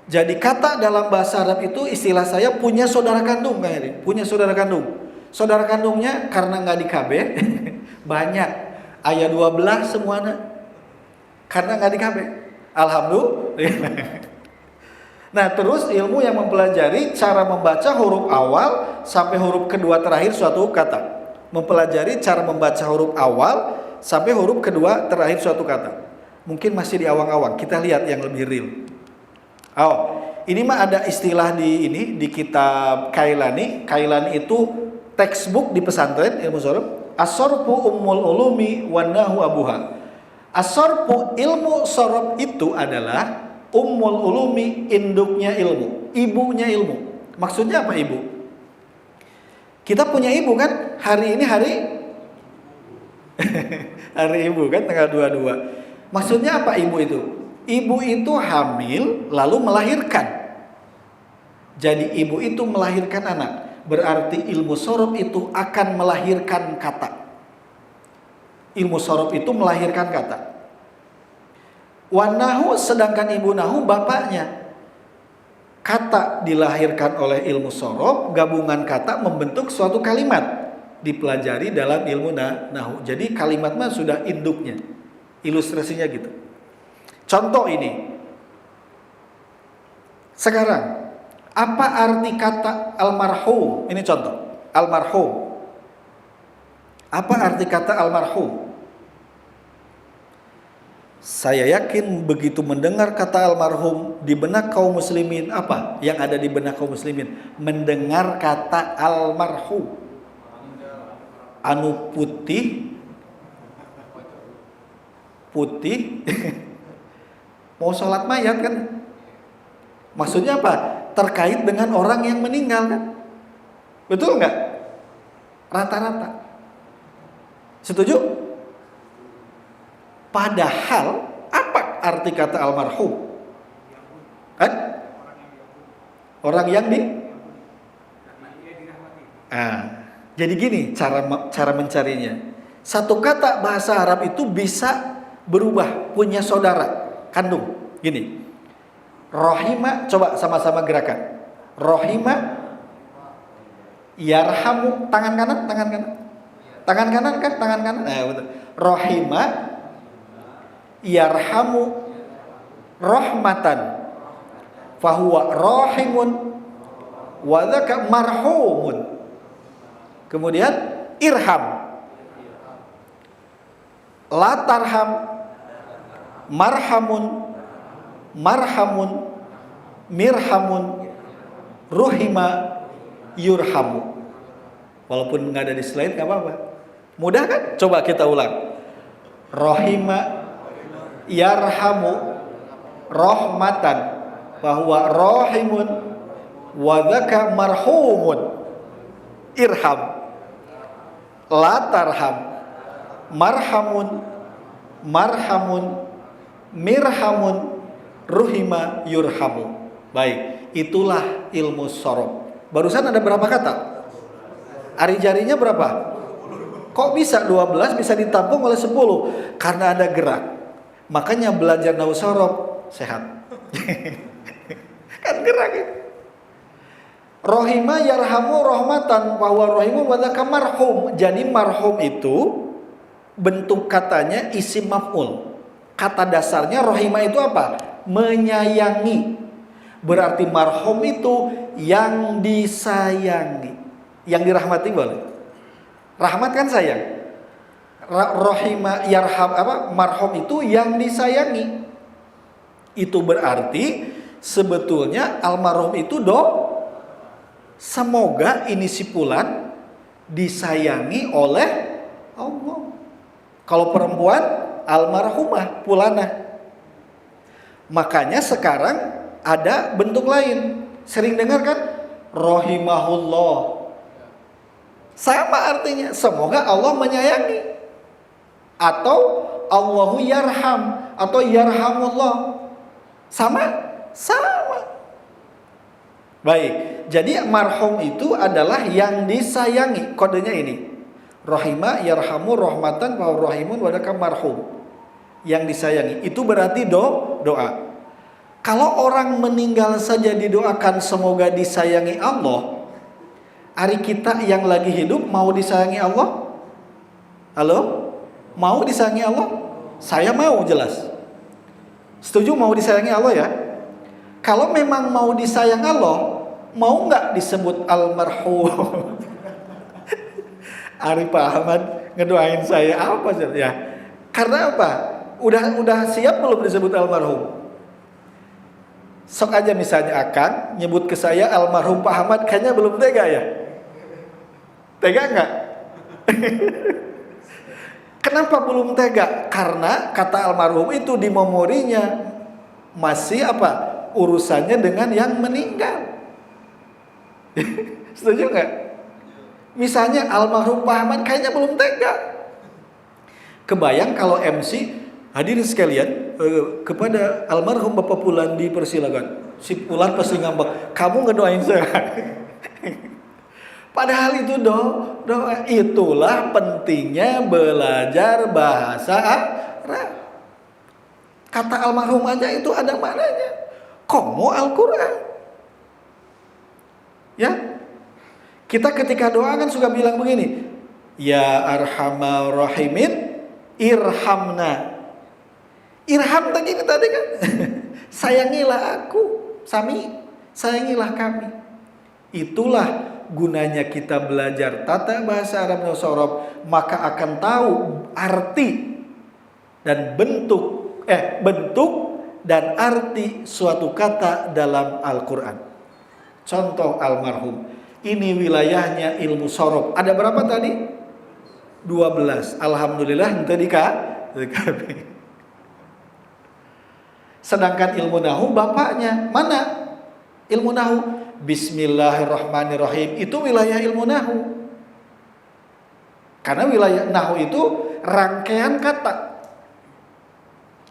Jadi kata dalam bahasa Arab itu istilah saya punya saudara kandung, kayak ini. Punya saudara kandung. Saudara kandungnya karena nggak di KB banyak. Ayat 12 semuanya karena nggak di KB. Alhamdulillah. Nah terus ilmu yang mempelajari cara membaca huruf awal sampai huruf kedua terakhir suatu kata. Mempelajari cara membaca huruf awal sampai huruf kedua terakhir suatu kata. Mungkin masih di awang-awang. Kita lihat yang lebih real. Ini mah ada istilah di kitab Kailani. Kailani itu textbook di pesantren ilmu sorof. As-sorfu ummul ulumi wan nahu abuha. As-sorfu ilmu sorof itu adalah ummul ulumi, induknya ilmu, ibunya ilmu. Maksudnya apa ibu? Kita punya ibu kan? Hari ini hari ibu kan, tanggal 22. Maksudnya apa ibu itu? Ibu itu hamil lalu melahirkan. Jadi ibu itu melahirkan anak. Berarti ilmu sorof itu akan melahirkan kata. Ilmu sorof itu melahirkan kata. Wanahu, sedangkan ibu nahu bapaknya. Kata dilahirkan oleh ilmu sorof, gabungan kata membentuk suatu kalimat. Dipelajari dalam ilmu nahu. Jadi kalimat mah sudah induknya. Ilustrasinya gitu. Contoh ini. Sekarang, apa arti kata almarhum? Ini contoh. Almarhum. Apa arti kata almarhum? Saya yakin begitu mendengar kata almarhum di benak kaum muslimin, apa yang ada di benak kaum muslimin? Mendengar kata almarhum. Anu putih mau sholat mayat kan? Maksudnya apa? Terkait dengan orang yang meninggal kan? Betul nggak? Rata-rata. Setuju? Padahal apa arti kata almarhum? Kan? Orang yang jadi gini cara mencarinya. Satu kata bahasa Arab itu bisa berubah, punya saudara kandung. Gini. Rohima, coba sama-sama gerakan. Rohima, yarhamu, tangan kanan. Tangan kanan kan, tangan kanan. Betul. Rohima, yarhamu, rahmatan. fahuwa rahimun wa dzaka marhumun. Kemudian irham, la tarham, marhamun, marhamun, mirhamun, ruhima, yurhamu. Walaupun nggak ada di slide nggak apa-apa. Mudah kan? Coba kita ulang. Rohima, yarhamu, rohmatan, bahwa rohimun, wadaka marhumun, irham, la tarham, marhamun, marhamun, mirhamun, ruhima, yurhamu. Baik, itulah ilmu sorof. Barusan ada berapa kata? Ari jarinya berapa? Kok bisa 12 bisa ditampung oleh 10? Karena ada gerak. Makanya belajar nahwu sorof sehat. Kan gerak itu. Rohima yarhamu rohmatan bahwa rohimu wadaka marhum. Jadi marhum itu bentuk katanya isim maf'ul. Kata dasarnya rohima itu apa? Menyayangi. Berarti marhum itu yang disayangi. Yang dirahmati boleh. Rahmat kan sayang. Rohima yarham marhum itu yang disayangi. Itu berarti sebetulnya almarhum itu semoga ini si fulan disayangi oleh Allah. Kalau perempuan almarhumah fulana. Makanya sekarang ada bentuk lain. Sering dengar kan? Rahimahullah. Sama artinya, semoga Allah menyayangi. Atau Allahu yarham atau yarhamullah. Sama? Sama. Baik, jadi marhum itu adalah yang disayangi. Kodenya ini. Rahima yarhamu rahmatan wa rahimun wadaka marhum. Yang disayangi. Itu berarti doa. Kalau orang meninggal saja didoakan semoga disayangi Allah, hari kita yang lagi hidup mau disayangi Allah? Halo? Mau disayangi Allah? Saya mau, jelas. Setuju mau disayangi Allah ya? Kalau memang mau disayang Allah, mau nggak disebut almarhum? Ari Pak Ahmad ngedoain saya apa sih ya? Karena apa? Udah siap belum disebut almarhum? Sok aja misalnya Akang nyebut ke saya almarhum Pak Ahmad, kayaknya belum tega ya? Tega nggak? Kenapa belum tega? Karena kata almarhum itu di memorinya masih urusannya dengan yang meninggal. Setuju nggak? Misalnya almarhum Pak Ahmad kayaknya belum tega. Kebayang kalau MC, hadirin sekalian, kepada almarhum Bapak Pulan dipersilakan. Si Pulan pasti ngambek, kamu ngedoain saya. Padahal itu doa. Itulah pentingnya belajar bahasa Arab. Kata almarhum aja itu ada maknanya. Komo Al-Quran. Ya. Kita ketika doa kan suka bilang begini. Ya arhamar rahimin irhamna. Irham tadi kan. Sayangilah aku. Sami. Sayangilah kami. Itulah gunanya kita belajar tata bahasa Arab dan sorof, maka akan tahu arti dan bentuk dan arti suatu kata dalam Al-Quran. Contoh almarhum. Ini wilayahnya ilmu sorof. Ada berapa tadi? 12. Alhamdulillah tadi kami. Sedangkan ilmu nahu bapaknya mana? Ilmu nahu Bismillahirrahmanirrahim itu wilayah ilmu nahu. Karena wilayah nahu itu rangkaian kata.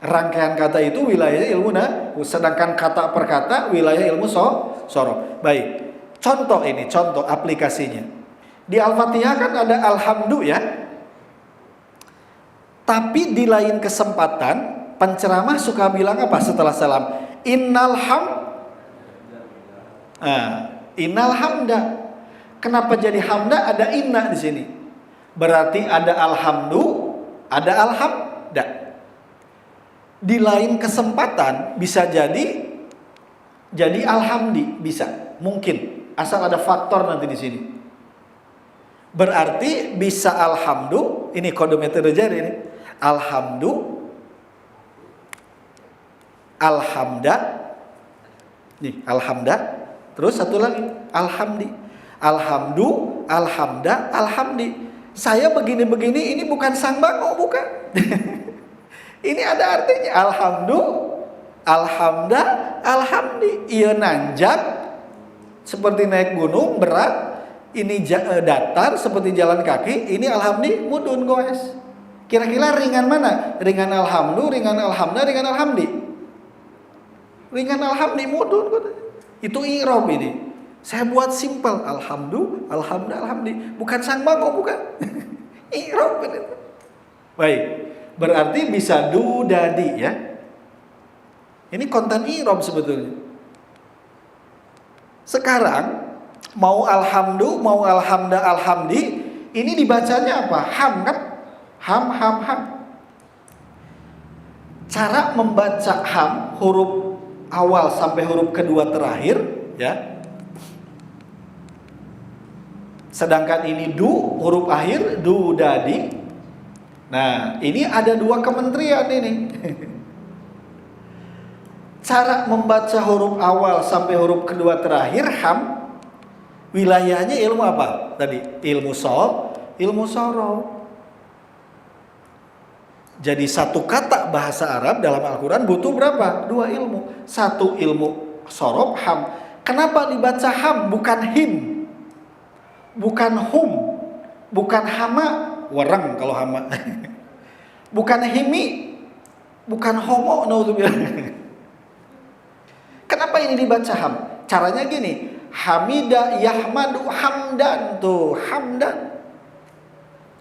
Rangkaian kata itu wilayah ilmu nahu. Sedangkan kata per kata wilayah ilmu sorof. Baik. Contoh aplikasinya. Di Al-Fatihah kan ada alhamdu ya. Tapi di lain kesempatan penceramah suka bilang apa setelah salam? Innal hamda. Kenapa jadi hamda? Ada inna di sini. Berarti ada alhamdu, ada alhamda. Di lain kesempatan bisa jadi Jadi alhamdi bisa, mungkin asal ada faktor nanti di sini. Berarti bisa alhamdu, ini kode metode jari ini. Alhamdu, alhamda, nih alhamda. Terus satu lagi alhamdi, alhamdu, alhamda, alhamdi. Saya begini-begini ini bukan sang bango, bukan. Ini ada artinya alhamdu, alhamda, alhamdi. Iya nanjak seperti naik gunung berat. Ini datar seperti jalan kaki. Ini alhamdi mudun goes. Kira-kira ringan mana? Ringan alhamdu, ringan alhamda, ringan alhamdi. Ringan alhamdi mudun. Itu i'rab ini. Saya buat simpel. Alhamdu, alhamda, alhamdi. Bukan sang bango, bukan. I'rab ini. Baik. Berarti bisa du dadi ya. Ini konten i'rab sebetulnya. Sekarang mau alhamdu, mau alhamda, alhamdi, ini dibacanya apa? Ham kan? Ham. Cara membaca ham, huruf awal sampai huruf kedua terakhir, ya. Sedangkan ini du, huruf akhir, du dadi. Nah, ini ada dua kementerian ini. Cara membaca huruf awal sampai huruf kedua terakhir, ham, wilayahnya ilmu apa? Tadi ilmu sorof. Jadi satu kata bahasa Arab dalam Al-Quran butuh berapa? Dua ilmu. Satu ilmu sorof, ham. Kenapa dibaca ham bukan him? Bukan hum? Bukan hama? Warang kalau hama. Bukan himi? Bukan homo? Kenapa ini dibaca ham? Caranya gini. Hamida yahmadu hamdan. Tuh, hamdan.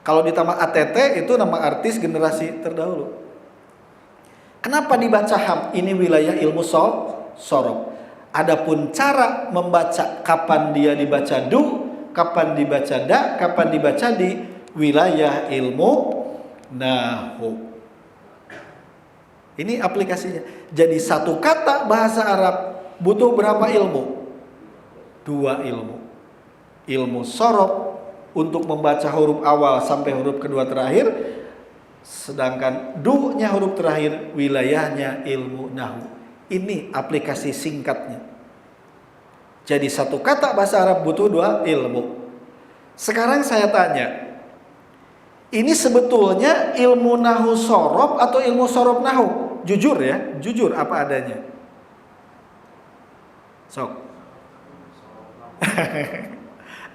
Kalau ditambah ATT itu nama artis generasi terdahulu. Kenapa dibaca ham? Ini wilayah ilmu sorof. Adapun cara membaca, kapan dia dibaca du, kapan dibaca da, kapan dibaca di, wilayah ilmu nahu. Ini aplikasinya. Jadi satu kata bahasa Arab butuh berapa ilmu? Dua ilmu. Ilmu sorof untuk membaca huruf awal sampai huruf kedua terakhir, sedangkan du-nya huruf terakhir, wilayahnya ilmu nahu. Ini aplikasi singkatnya. Jadi satu kata bahasa Arab butuh dua ilmu. Sekarang saya tanya, ini sebetulnya ilmu nahu sorof atau ilmu sorof nahu? Jujur ya, jujur apa adanya. Sok.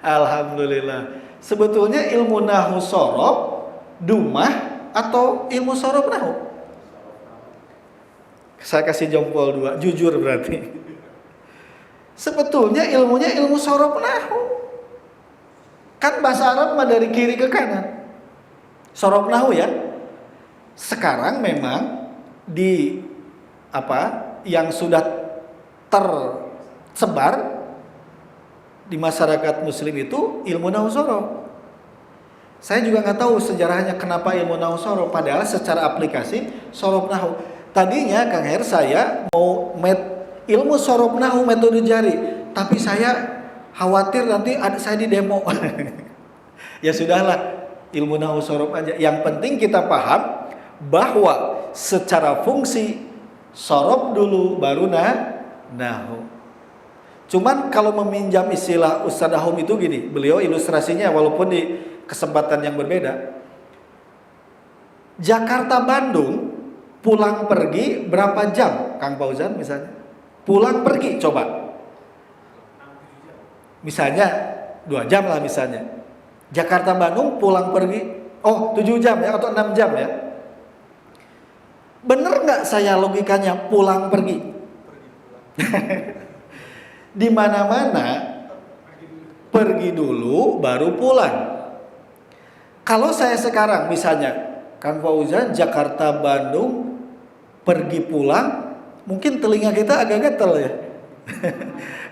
Alhamdulillah. Sebetulnya ilmu nahu sorof, dumah atau ilmu sorof nahu? Saya kasih jempol dua, jujur berarti. Sebetulnya ilmunya ilmu sorof nahu. Kan bahasa Arab mah dari kiri ke kanan. Sorof nahu ya. Sekarang memang di yang sudah tersebar di masyarakat muslim itu ilmu nahu sorof. Saya juga nggak tahu sejarahnya kenapa ilmu nahu sorof, padahal secara aplikasi sorof nahu. Tadinya Kang Her saya mau ilmu sorof nahu metode jari, tapi saya khawatir nanti saya di demo. Ya sudahlah, ilmu nahu sorof aja. Yang penting kita paham bahwa secara fungsi sorof dulu baru nahu. Cuman kalau meminjam istilah Ustadz Ahum itu gini, beliau ilustrasinya walaupun di kesempatan yang berbeda. Jakarta Bandung pulang pergi berapa jam, Kang Fauzan misalnya? Pulang pergi coba. Misalnya 2 jam lah misalnya. Jakarta Bandung pulang pergi 7 jam ya atau 6 jam ya. Bener nggak saya logikanya pulang pergi? Di mana-mana pergi dulu baru pulang. Kalau saya sekarang misalnya Kang Fauzan Jakarta Bandung pergi pulang, mungkin telinga kita agak gatel ya.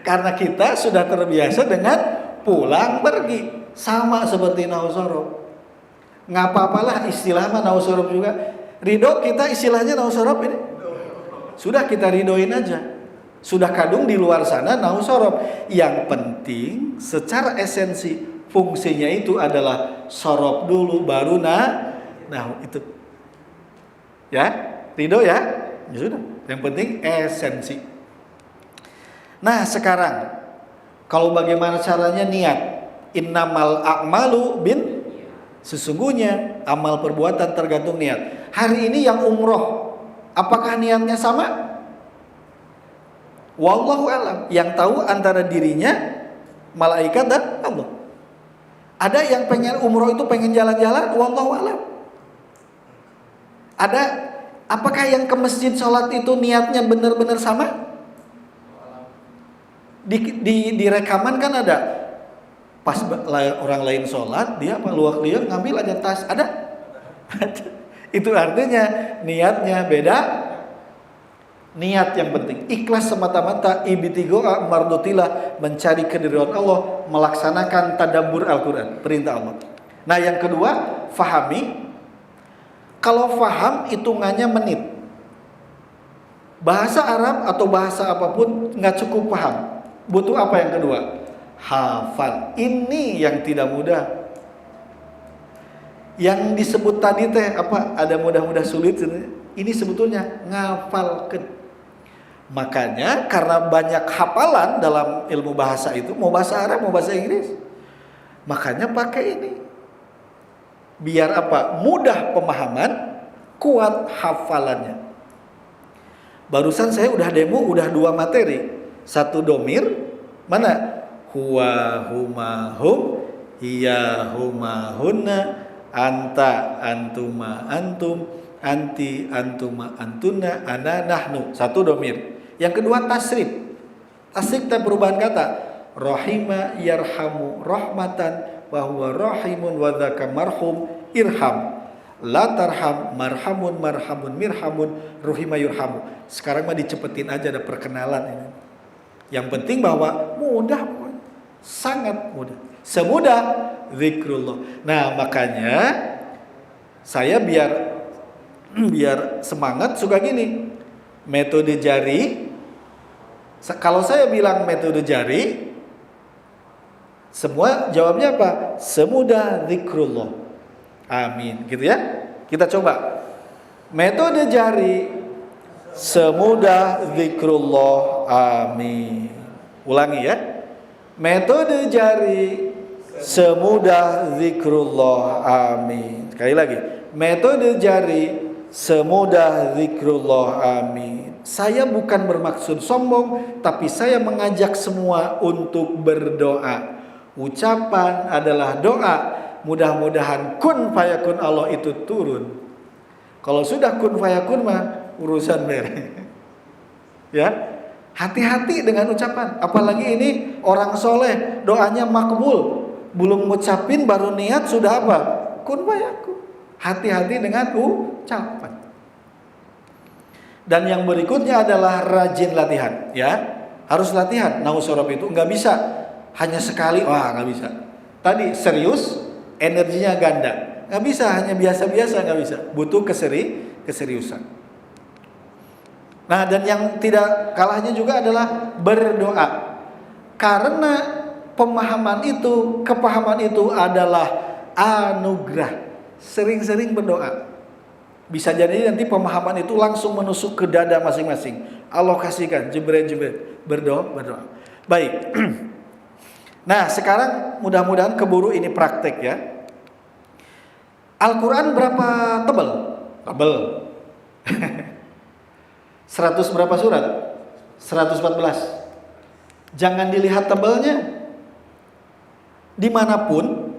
Karena kita sudah terbiasa dengan pulang pergi, sama seperti nahu sorof. Nggak apa-apalah istilah mah nahu sorof juga. Ridho kita istilahnya nahu sorof ini. Sudah kita ridoin aja. Sudah kadung di luar sana nahu sorob. Yang penting secara esensi fungsinya itu adalah sorob dulu baru nahu itu. Ya, ridho ya? Ya sudah. Yang penting esensi. Nah sekarang kalau bagaimana caranya niat? Innamal a'malu bin, sesungguhnya amal perbuatan tergantung niat. Hari ini yang umroh, apakah niatnya sama? Wallahu alam. Yang tahu antara dirinya, malaikat dan Allah. Ada yang pengen umroh itu pengen jalan-jalan, wallahu alam. Ada, apakah yang ke masjid sholat itu niatnya benar-benar sama? Di rekaman kan ada. Pas orang lain sholat, dia luak liur ngambil aja tas. Ada? Itu artinya niatnya beda. Niat yang penting ikhlas semata-mata, ibtigha mardotillah, mencari keridhaan Allah, melaksanakan tadabbur Al-Quran, perintah Allah. Nah yang kedua, fahami. Kalau faham hitungannya menit. Bahasa Arab atau bahasa apapun nggak cukup paham. Butuh apa yang kedua? Hafal. Ini yang tidak mudah. Yang disebut tadi teh apa? Ada mudah-mudah sulit. Ini sebetulnya ngafalkan. Makanya karena banyak hafalan dalam ilmu bahasa itu, mau bahasa Arab mau bahasa Inggris, makanya pakai ini. Biar apa? Mudah pemahaman, kuat hafalannya. Barusan saya udah demo, udah 2 materi. Satu domir, mana? Huwa huma hum, hiya huma hunna, anta antuma antum, anti antuma antuna, ana nahnu. Satu domir. Yang kedua tasrif. Tasrif dan perubahan kata. Rahima yarhamu rahmatan, bahwa rahimun wa dzaka marhum irham. La tarham marhamun marhamun mirhamun ruhima yurhamu. Sekarang mah dicepetin aja, ada perkenalan ini. Yang penting bahwa mudah, sangat mudah. Semudah zikrullah. Nah makanya saya biar semangat suka gini. Metode jari. Kalau saya bilang metode jari, semua jawabnya apa? Semudah zikrullah. Amin, gitu ya. Kita coba. Metode jari semudah zikrullah. Amin. Ulangi ya. Metode jari semudah zikrullah. Amin. Sekali lagi. Metode jari semudah zikrullah. Amin. Saya bukan bermaksud sombong, tapi saya mengajak semua untuk berdoa. Ucapan adalah doa. Mudah-mudahan kun fayakun Allah itu turun. Kalau sudah kun fayakun mah urusan beres. Ya, hati-hati dengan ucapan. Apalagi ini orang soleh, doanya makbul. Belum ngucapin baru niat sudah apa? Kun fayakun. Hati-hati dengan ucapan. Dan yang berikutnya adalah rajin latihan. Ya, harus latihan. Nahu sorob itu nggak bisa hanya sekali. Wah nggak bisa. Tadi serius, energinya ganda. Nggak bisa hanya biasa-biasa, nggak bisa. Butuh keseriusan. Nah dan yang tidak kalahnya juga adalah berdoa. Karena kepahaman itu adalah anugerah. Sering-sering berdoa. Bisa jadi nanti pemahaman itu langsung menusuk ke dada masing-masing. Allah kasihkan, Jibril berdoa. Baik. Nah sekarang mudah-mudahan keburu ini praktek ya. Al-Quran berapa tebal? Tebal. 100 berapa surat? 114. Jangan dilihat tebalnya. Dimanapun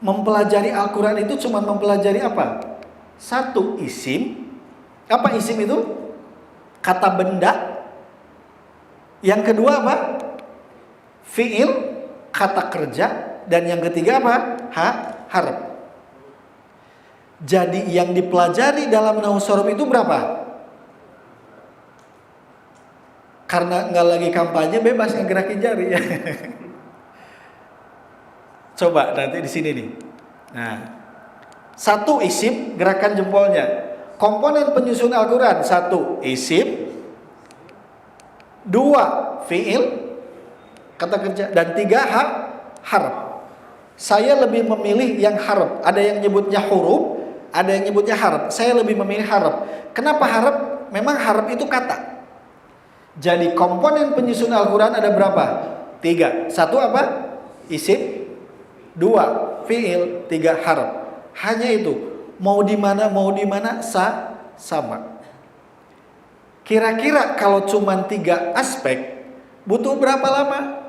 mempelajari Al-Quran itu cuma mempelajari apa? Satu, isim. Apa isim itu? Kata benda. Yang kedua apa? Fi'il, kata kerja. Dan yang ketiga apa? Harf. Jadi yang dipelajari dalam Nahu Sorob itu berapa? Karena nggak lagi kampanye, bebas ngegerakin jari ya. Coba nanti di sini nih. Nah, satu isim, gerakan jempolnya. Komponen penyusun Al-Quran, satu isim, 2 fiil kata kerja, dan 3 harf. Saya lebih memilih yang harf. Ada yang nyebutnya huruf, ada yang nyebutnya harf. Saya lebih memilih harf. Kenapa harf? Memang harf itu kata. Jadi komponen penyusun Al-Quran ada berapa? 3. 1 apa? Isim. 2 fiil. 3 harf. Hanya itu. Mau di mana sama. Kira-kira kalau cuma 3 aspek butuh berapa lama?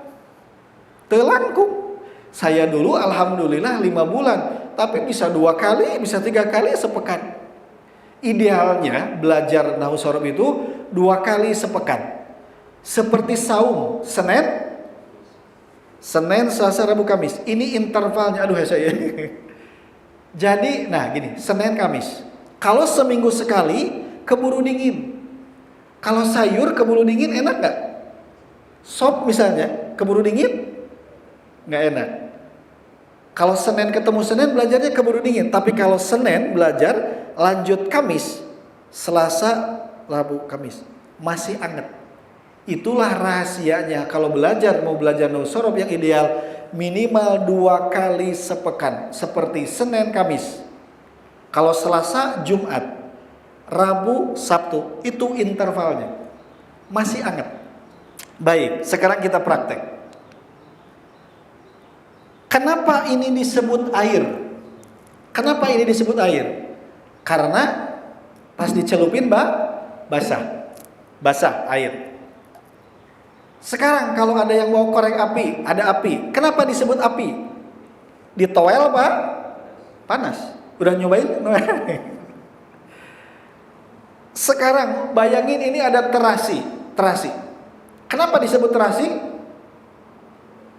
Telangkung. Saya dulu alhamdulillah 5 bulan, tapi bisa 2 kali, bisa 3 kali sepekan. Idealnya belajar nahwu shorof itu 2 kali sepekan. Seperti saum, Senin, Selasa, Rabu, Kamis. Ini intervalnya, aduh saya. Jadi, nah gini, Senin, Kamis. Kalau seminggu sekali, keburu dingin. Kalau sayur keburu dingin enak nggak? Sop misalnya, keburu dingin, nggak enak. Kalau Senin ketemu Senin belajarnya keburu dingin. Tapi kalau Senin belajar lanjut Kamis, Selasa, Rabu, Kamis masih anget. Itulah rahasianya kalau mau belajar nahwu shorof yang ideal minimal 2 kali sepekan. Seperti Senin, Kamis. Kalau Selasa, Jumat, Rabu, Sabtu, itu intervalnya masih anget. Baik, sekarang kita praktek. Kenapa ini disebut air? Kenapa ini disebut air? Karena pas dicelupin basah air. Sekarang kalau ada yang mau korek api, ada api. Kenapa disebut api? Ditowel apa? Panas. Udah nyobain? Sekarang bayangin ini ada terasi. Kenapa disebut terasi?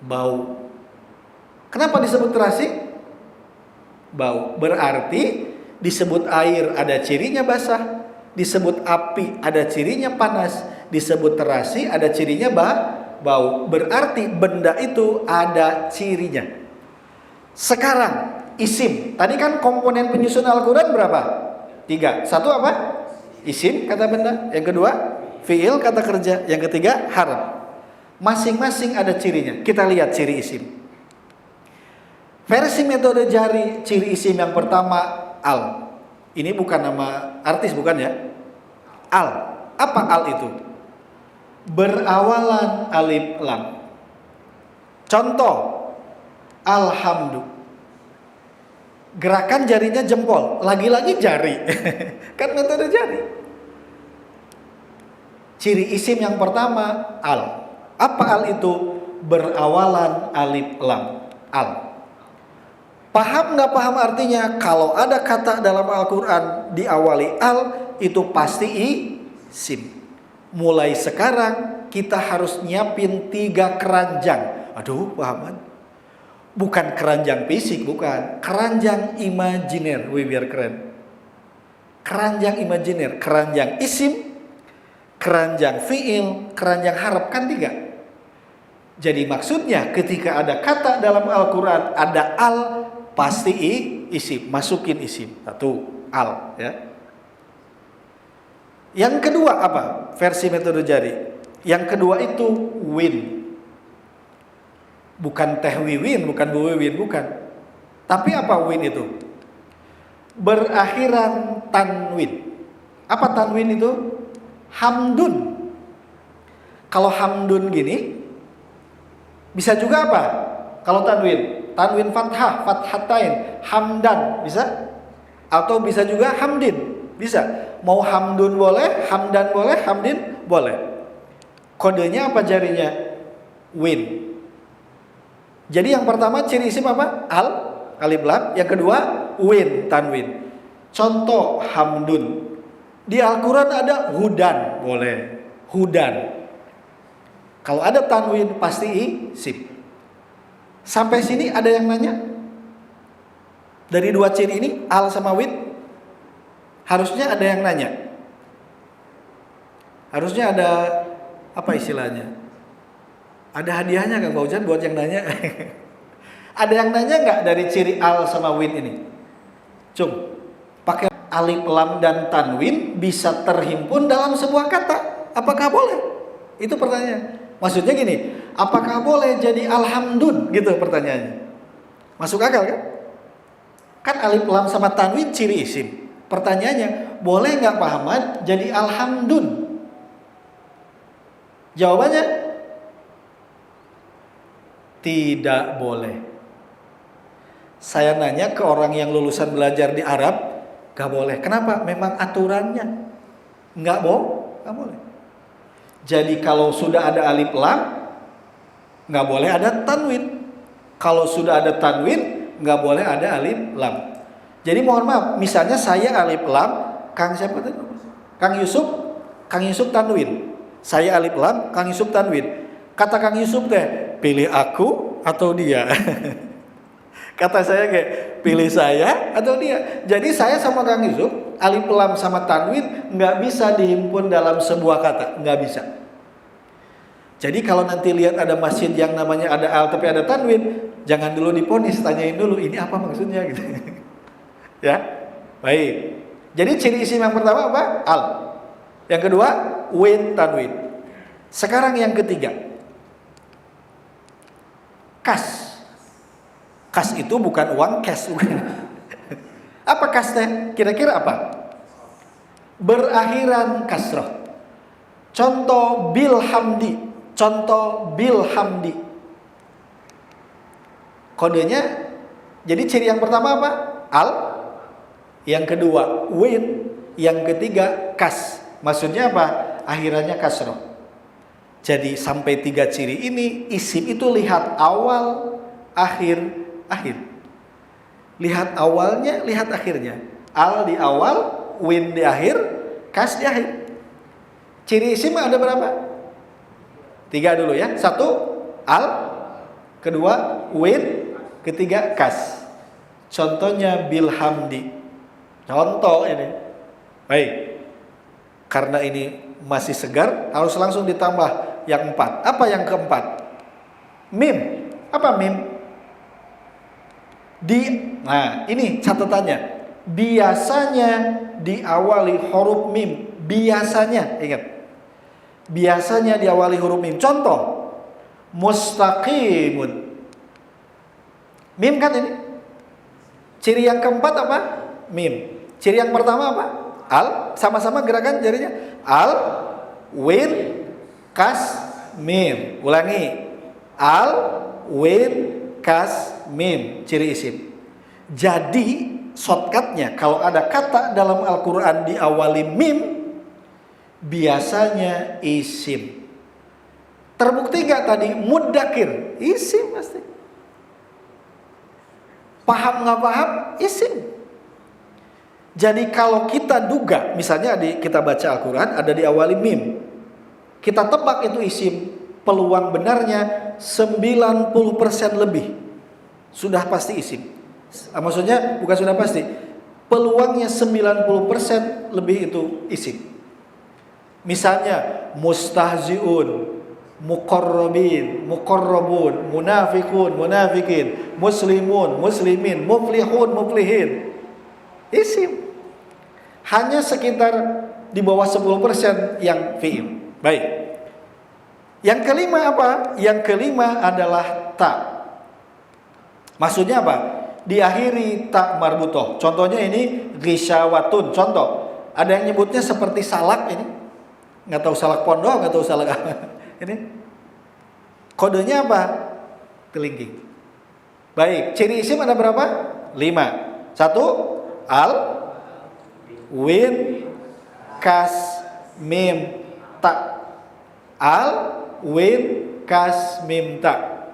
Bau. Kenapa disebut terasi? Bau. Berarti disebut air ada cirinya basah, disebut api ada cirinya panas, disebut terasi ada cirinya bau. Berarti benda itu ada cirinya. Sekarang isim. Tadi kan komponen penyusun Al-Quran berapa? 3. 1 apa? Isim kata benda. Yang kedua fiil kata kerja. Yang ketiga harf. Masing-masing ada cirinya. Kita lihat ciri isim. Versi metode jari, ciri isim yang pertama al. Ini bukan nama artis, bukan ya? Al. Apa al itu? Berawalan alif lam. Contoh, alhamdulillah. Gerakan jarinya jempol, lagi-lagi jari. Kan metode jari. Ciri isim yang pertama al. Apa al itu? Berawalan alif lam. Al. Paham nggak paham artinya? Kalau ada kata dalam Al-Quran diawali al, itu pasti isim. Mulai sekarang kita harus nyiapin 3 keranjang. Aduh, pahaman? Bukan keranjang fisik, bukan. Keranjang imajiner. Wih, biar keren. Keranjang imajiner. Keranjang isim, keranjang fiil, keranjang harf, kan 3. Jadi maksudnya ketika ada kata dalam Al-Quran ada al, pasti isim, masukin isim. 1 al ya. Yang kedua apa? Versi metode jari. Yang kedua itu win. Bukan teh wiwin, bukan bu wiwin, bukan. Tapi apa win itu? Berakhiran tanwin. Apa tanwin itu? Hamdun. Kalau hamdun gini bisa juga apa? Kalau tanwin fathah, fathatain, hamdan, bisa? Atau bisa juga hamdin, bisa. Mau hamdun boleh, hamdan boleh, hamdin boleh. Kodenya apa jarinya? Win. Jadi yang pertama ciri isim apa? Al, alif lam. Yang kedua win, tanwin. Contoh hamdun. Di Al-Quran ada hudan, boleh. Hudan. Kalau ada tanwin pasti isim. Sampai sini ada yang nanya? Dari 2 ciri ini, al sama win, harusnya ada yang nanya. Harusnya ada apa istilahnya? Ada hadiahnya Kang Fauzan buat yang nanya. Ada yang nanya nggak dari ciri al sama win ini? Cung, pakai alif lam dan tanwin bisa terhimpun dalam sebuah kata. Apakah boleh? Itu pertanyaan. Maksudnya gini, apakah boleh jadi alhamdun? Gitu pertanyaannya. Masuk akal kan? Kan alif lam sama tanwin ciri isim. Pertanyaannya, boleh nggak Pak Ahmad jadi alhamdun? Jawabannya, tidak boleh. Saya nanya ke orang yang lulusan belajar di Arab, gak boleh. Kenapa? Memang aturannya. Nggak boleh. Jadi kalau sudah ada alif lam, nggak boleh ada tanwin. Kalau sudah ada tanwin, nggak boleh ada alif lam. Jadi mohon maaf, misalnya saya alif lam, Kang siapa tadi? Kang Yusuf tanwin. Saya alif lam, Kang Yusuf tanwin. Kata Kang Yusuf teh, pilih aku atau dia? Kata saya kayak, pilih saya atau dia? Jadi saya sama Kang Yusuf, alif lam sama tanwin nggak bisa dihimpun dalam sebuah kata, nggak bisa. Jadi kalau nanti lihat ada masjid yang namanya ada al tapi ada tanwin, jangan dulu diponis, tanyain dulu ini apa maksudnya gitu. Ya, baik. Jadi ciri isim yang pertama apa? Al. Yang kedua, win tanwin. Sekarang yang ketiga, kas. Kas itu bukan uang cash. Apa kas teh? Kira-kira apa? Berakhiran kasroh. Contoh bilhamdi. Kodenya, jadi ciri yang pertama apa? Al. Yang kedua win. Yang ketiga kas. Maksudnya apa? Akhirannya kasroh. Jadi sampai 3 ciri ini, isim itu lihat awal, akhir. Lihat awalnya, lihat akhirnya. Al di awal, win di akhir, kas di akhir. Ciri isim ada berapa? 3 dulu ya. 1 al, kedua win, ketiga kas. Contohnya bilhamdi. Contoh ini. Baik. Karena ini masih segar, harus langsung ditambah yang 4. Apa yang keempat? Mim. Apa mim? Nah ini catatannya, biasanya diawali huruf mim. Biasanya, ingat, biasanya diawali huruf mim. Contoh, mustaqimun. Mim kan ini. Ciri yang keempat apa? Mim. Ciri yang pertama apa? Al. Sama-sama gerakan jarinya. Al, win, kas, mim. Ulangi. Al, win, kas, mim, ciri isim. Jadi shortcutnya kalau ada kata dalam Al-Quran diawali mim, biasanya isim. Terbukti gak tadi muddakir? Isim pasti. Paham gak paham? Isim. Jadi kalau kita duga, misalnya kita baca Al-Quran ada diawali mim, kita tebak itu isim, peluang benarnya 90% lebih. Sudah pasti isim. Maksudnya bukan sudah pasti, peluangnya 90% lebih itu isim. Misalnya mustahziun, muqarrabin, muqarrabun, munafiqun, munafikin, muslimun, muslimin, muflihun, muflihin. Isim. Hanya sekitar di bawah 10% yang fi'il. Baik. Yang kelima apa? Yang kelima adalah ta. Maksudnya apa? Diakhiri ta marbutoh. Contohnya ini ghisyawatun. Contoh, ada yang nyebutnya seperti salak ini. Nggak tahu salak pondok, nggak tahu salak apa. Ini kodenya apa? Kelingking. Baik, ciri isim ada berapa? 5. 1 al, win, kas, mim, ta. Al, win, kas, mim, ta.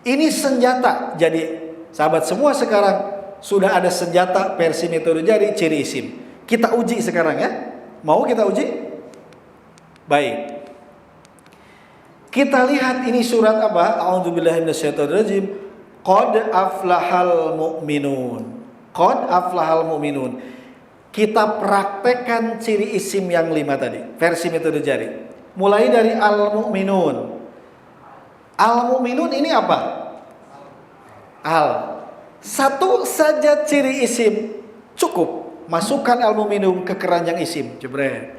Ini senjata. Jadi sahabat semua sekarang sudah ada senjata versi metode jari ciri isim. Kita uji sekarang ya. Mau kita uji? Baik. Kita lihat ini surat apa? A'udzubillahi minasyaitonirrajim. Qad aflahal mu'minun. Qad aflahal mu'minun. Kita praktekkan ciri isim yang 5 tadi, versi metode jari. Mulai dari al-mu'minun. Al-mu'minun ini apa? Al. Satu saja ciri isim cukup. Masukkan al-mu'minun ke keranjang isim. Jebret.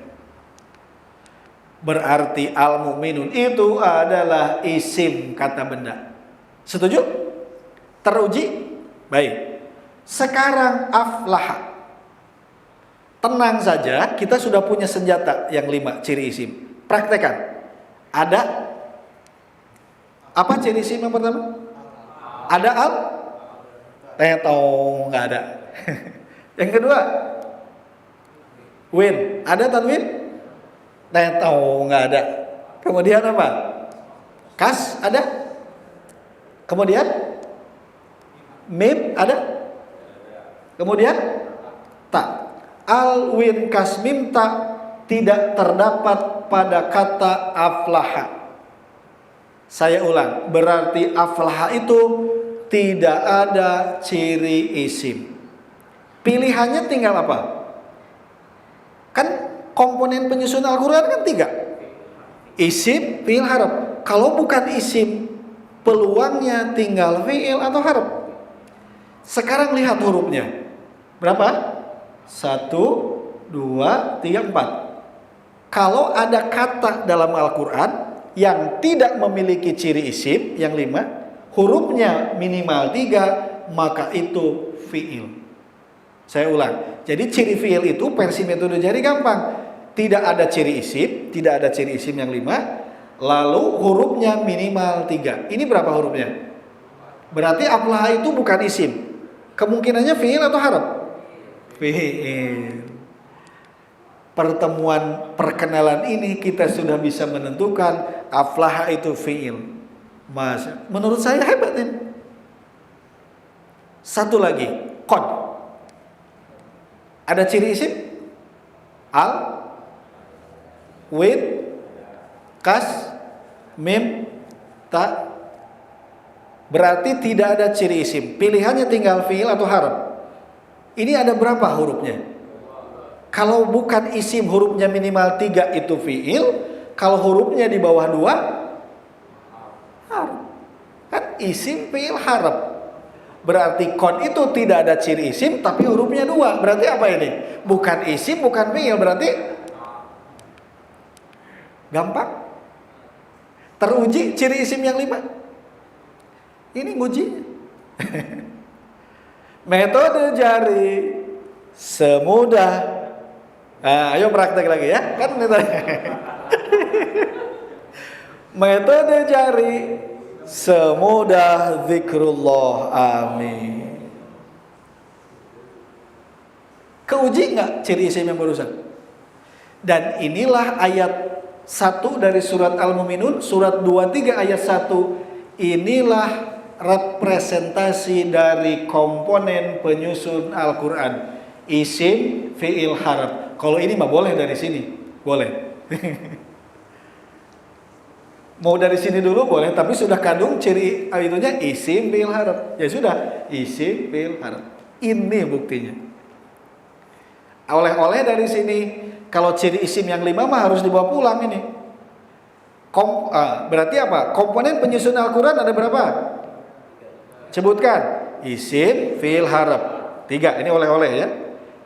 Berarti al-mu'minun itu adalah isim kata benda. Setuju? Teruji? Baik. Sekarang aflaha. Tenang saja, kita sudah punya senjata yang 5 ciri isim. Praktekan. Ada apa ciri isim yang pertama? Ada al? Tahu nggak ada. Yang kedua, win. Ada tanwin? Tahu nggak ada. Kemudian apa? Kas ada? Kemudian mim ada? Kemudian tak. Al win kas mim tak tidak terdapat pada kata aflaha. Saya ulang, berarti aflaha itu tidak ada ciri isim. Pilihannya tinggal apa? Kan komponen penyusun Al-Quran kan 3. Isim, fi'il, harf. Kalau bukan isim, peluangnya tinggal fi'il atau harf. Sekarang lihat hurufnya. Berapa? 1, 2, 3, 4. Kalau ada kata dalam Al-Quran yang tidak memiliki ciri isim, yang 5, hurufnya minimal 3, maka itu fi'il. Saya ulang. Jadi ciri fi'il itu versi metode jari gampang. Tidak ada ciri isim, tidak ada ciri isim yang 5, lalu hurufnya minimal 3. Ini berapa hurufnya? Berarti aflaha itu bukan isim. Kemungkinannya fi'il atau harf? Fi'il. Pertemuan perkenalan ini kita sudah bisa menentukan aflaha itu fi'il. Mas, menurut saya hebat ini. Satu lagi, qad. Ada ciri isim? Al, win, kas, mim, ta. Berarti tidak ada ciri isim. Pilihannya tinggal fi'il atau harf. Ini ada berapa hurufnya? Kalau bukan isim hurufnya minimal 3 itu fi'il. Kalau hurufnya di bawah 2 harf. Kan isim, fi'il, harf. Berarti kon itu tidak ada ciri isim tapi hurufnya 2. Berarti apa ini? Bukan isim, bukan fi'il. Berarti gampang. Teruji ciri isim yang 5. Ini nguji. Metode jari semudah. Ayo praktek lagi ya. Kan metode jari semudah zikrullah. Amin. Keuji nggak ciri isim yang barusan? Dan inilah ayat 1 dari surat Al-Mu'minun, surat 23 ayat 1. Inilah representasi dari komponen penyusun Al-Quran. Isim, fi'il, harf. Kalau ini mah boleh dari sini. Boleh. Mau dari sini dulu boleh, tapi sudah kandung ciri itunya isim, fi'il, harf. Ya sudah, isim, fi'il, harf. Ini buktinya. Oleh-oleh dari sini, kalau ciri isim yang 5 mah harus dibawa pulang ini. Berarti apa? Komponen penyusun Al-Quran ada berapa? Sebutkan. Isim, fi'il, harf. 3, ini oleh-oleh ya.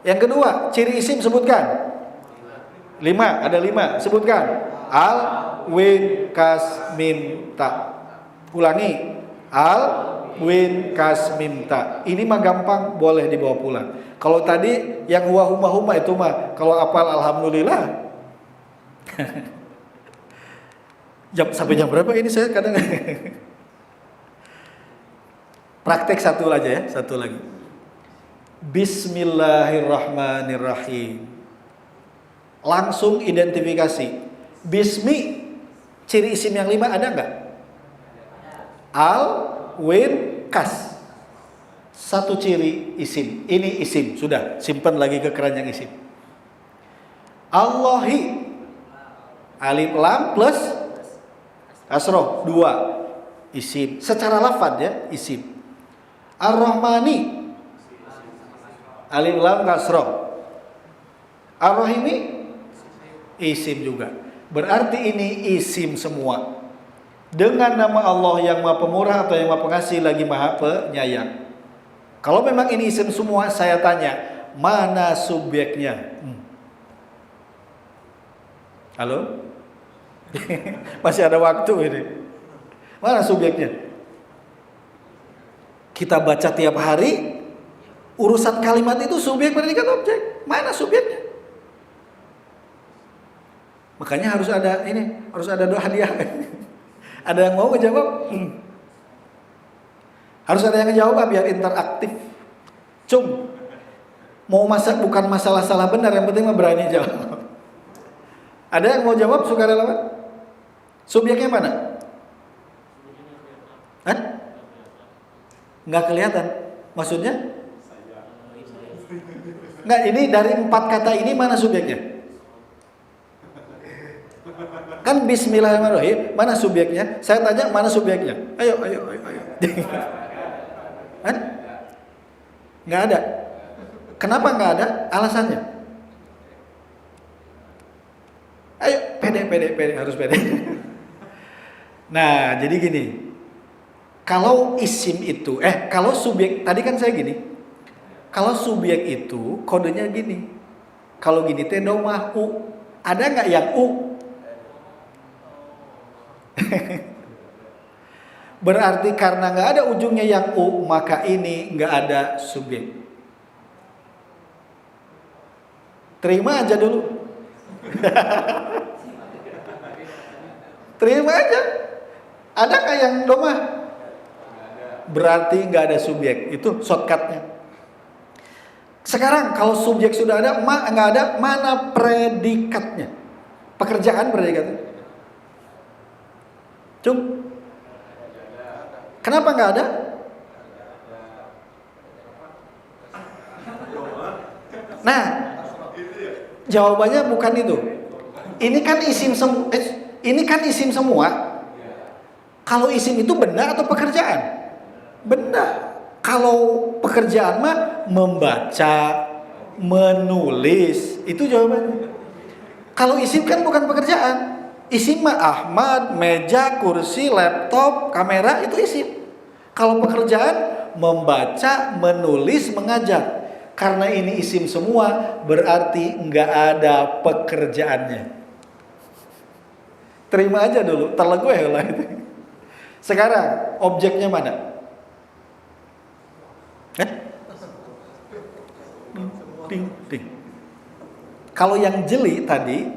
Yang kedua, ciri isim sebutkan. 5, ada 5. Sebutkan. Al, win, kas, mim, ta. Ulangi. Al, win, kas, mim, ta. Ini mah gampang, boleh dibawa pulang. Kalau tadi yang huwa huma huma itu mah kalau apal alhamdulillah. Sampai jam berapa ini saya kadang. Praktek satu aja ya, satu lagi. Bismillahirrahmanirrahim. Langsung identifikasi. Bismi, ciri isim yang 5 ada nggak? Al, win, kas. Satu ciri isim. Ini isim, sudah. Simpan lagi ke keranjang isim. Allahi, alif lam plus kasroh 2 isim. Secara lafaz ya, isim. Ar-Rahmani, alif lam kasroh. Ar-Rahimi, isim juga. Berarti ini isim semua. Dengan nama Allah yang Maha Pemurah atau yang Maha Pengasih lagi Maha Penyayang. Kalau memang ini isim semua, saya tanya, mana subjeknya? Halo? Masih ada waktu ini. Mana subjeknya? Kita baca tiap hari, urusan kalimat itu subjek predikat objek. Mana subjeknya? Makanya harus ada doa hadiah. Ada yang mau menjawab? Harus ada yang menjawab biar interaktif. Cung, bukan masalah salah benar, yang penting mah berani jawab. Ada yang mau jawab sukarelawan? Subjeknya mana? Hah? Nggak kelihatan. Maksudnya? Nggak, ini dari 4 kata ini mana subjeknya? Kan bismillahirrahmanirrahim, mana subjeknya? Saya tanya mana subjeknya? Ayo. Kan? Nggak ada. Kenapa nggak ada? Alasannya? Ayo, pede, harus pede. Nah, jadi gini. Kalau isim itu, kalau subjek, tadi kan saya gini. Kalau subjek itu kodenya gini. Kalau gini teh domah u. Ada nggak yang u? Berarti karena nggak ada ujungnya yang u, maka ini nggak ada subjek. Terima aja dulu. Terima aja. Ada nggak yang domah? Berarti nggak ada subjek. Itu shortcutnya. Sekarang kalau subjek sudah ada, nggak ada, mana predikatnya? Pekerjaan predikatnya. Cung. Kenapa nggak ada? Nah, jawabannya bukan itu. Ini kan isim semua. Kalau isim itu benda atau pekerjaan? Benda. Kalau pekerjaan mah membaca, menulis, itu jawabannya. Kalau isim kan bukan pekerjaan. Isim mah Ahmad, meja, kursi, laptop, kamera, itu isim. Kalau pekerjaan membaca, menulis, mengajar. Karena ini isim semua, berarti nggak ada pekerjaannya. Terima aja dulu, terlagu ya lah itu. Sekarang objeknya mana? Ding. Kalau yang jeli tadi,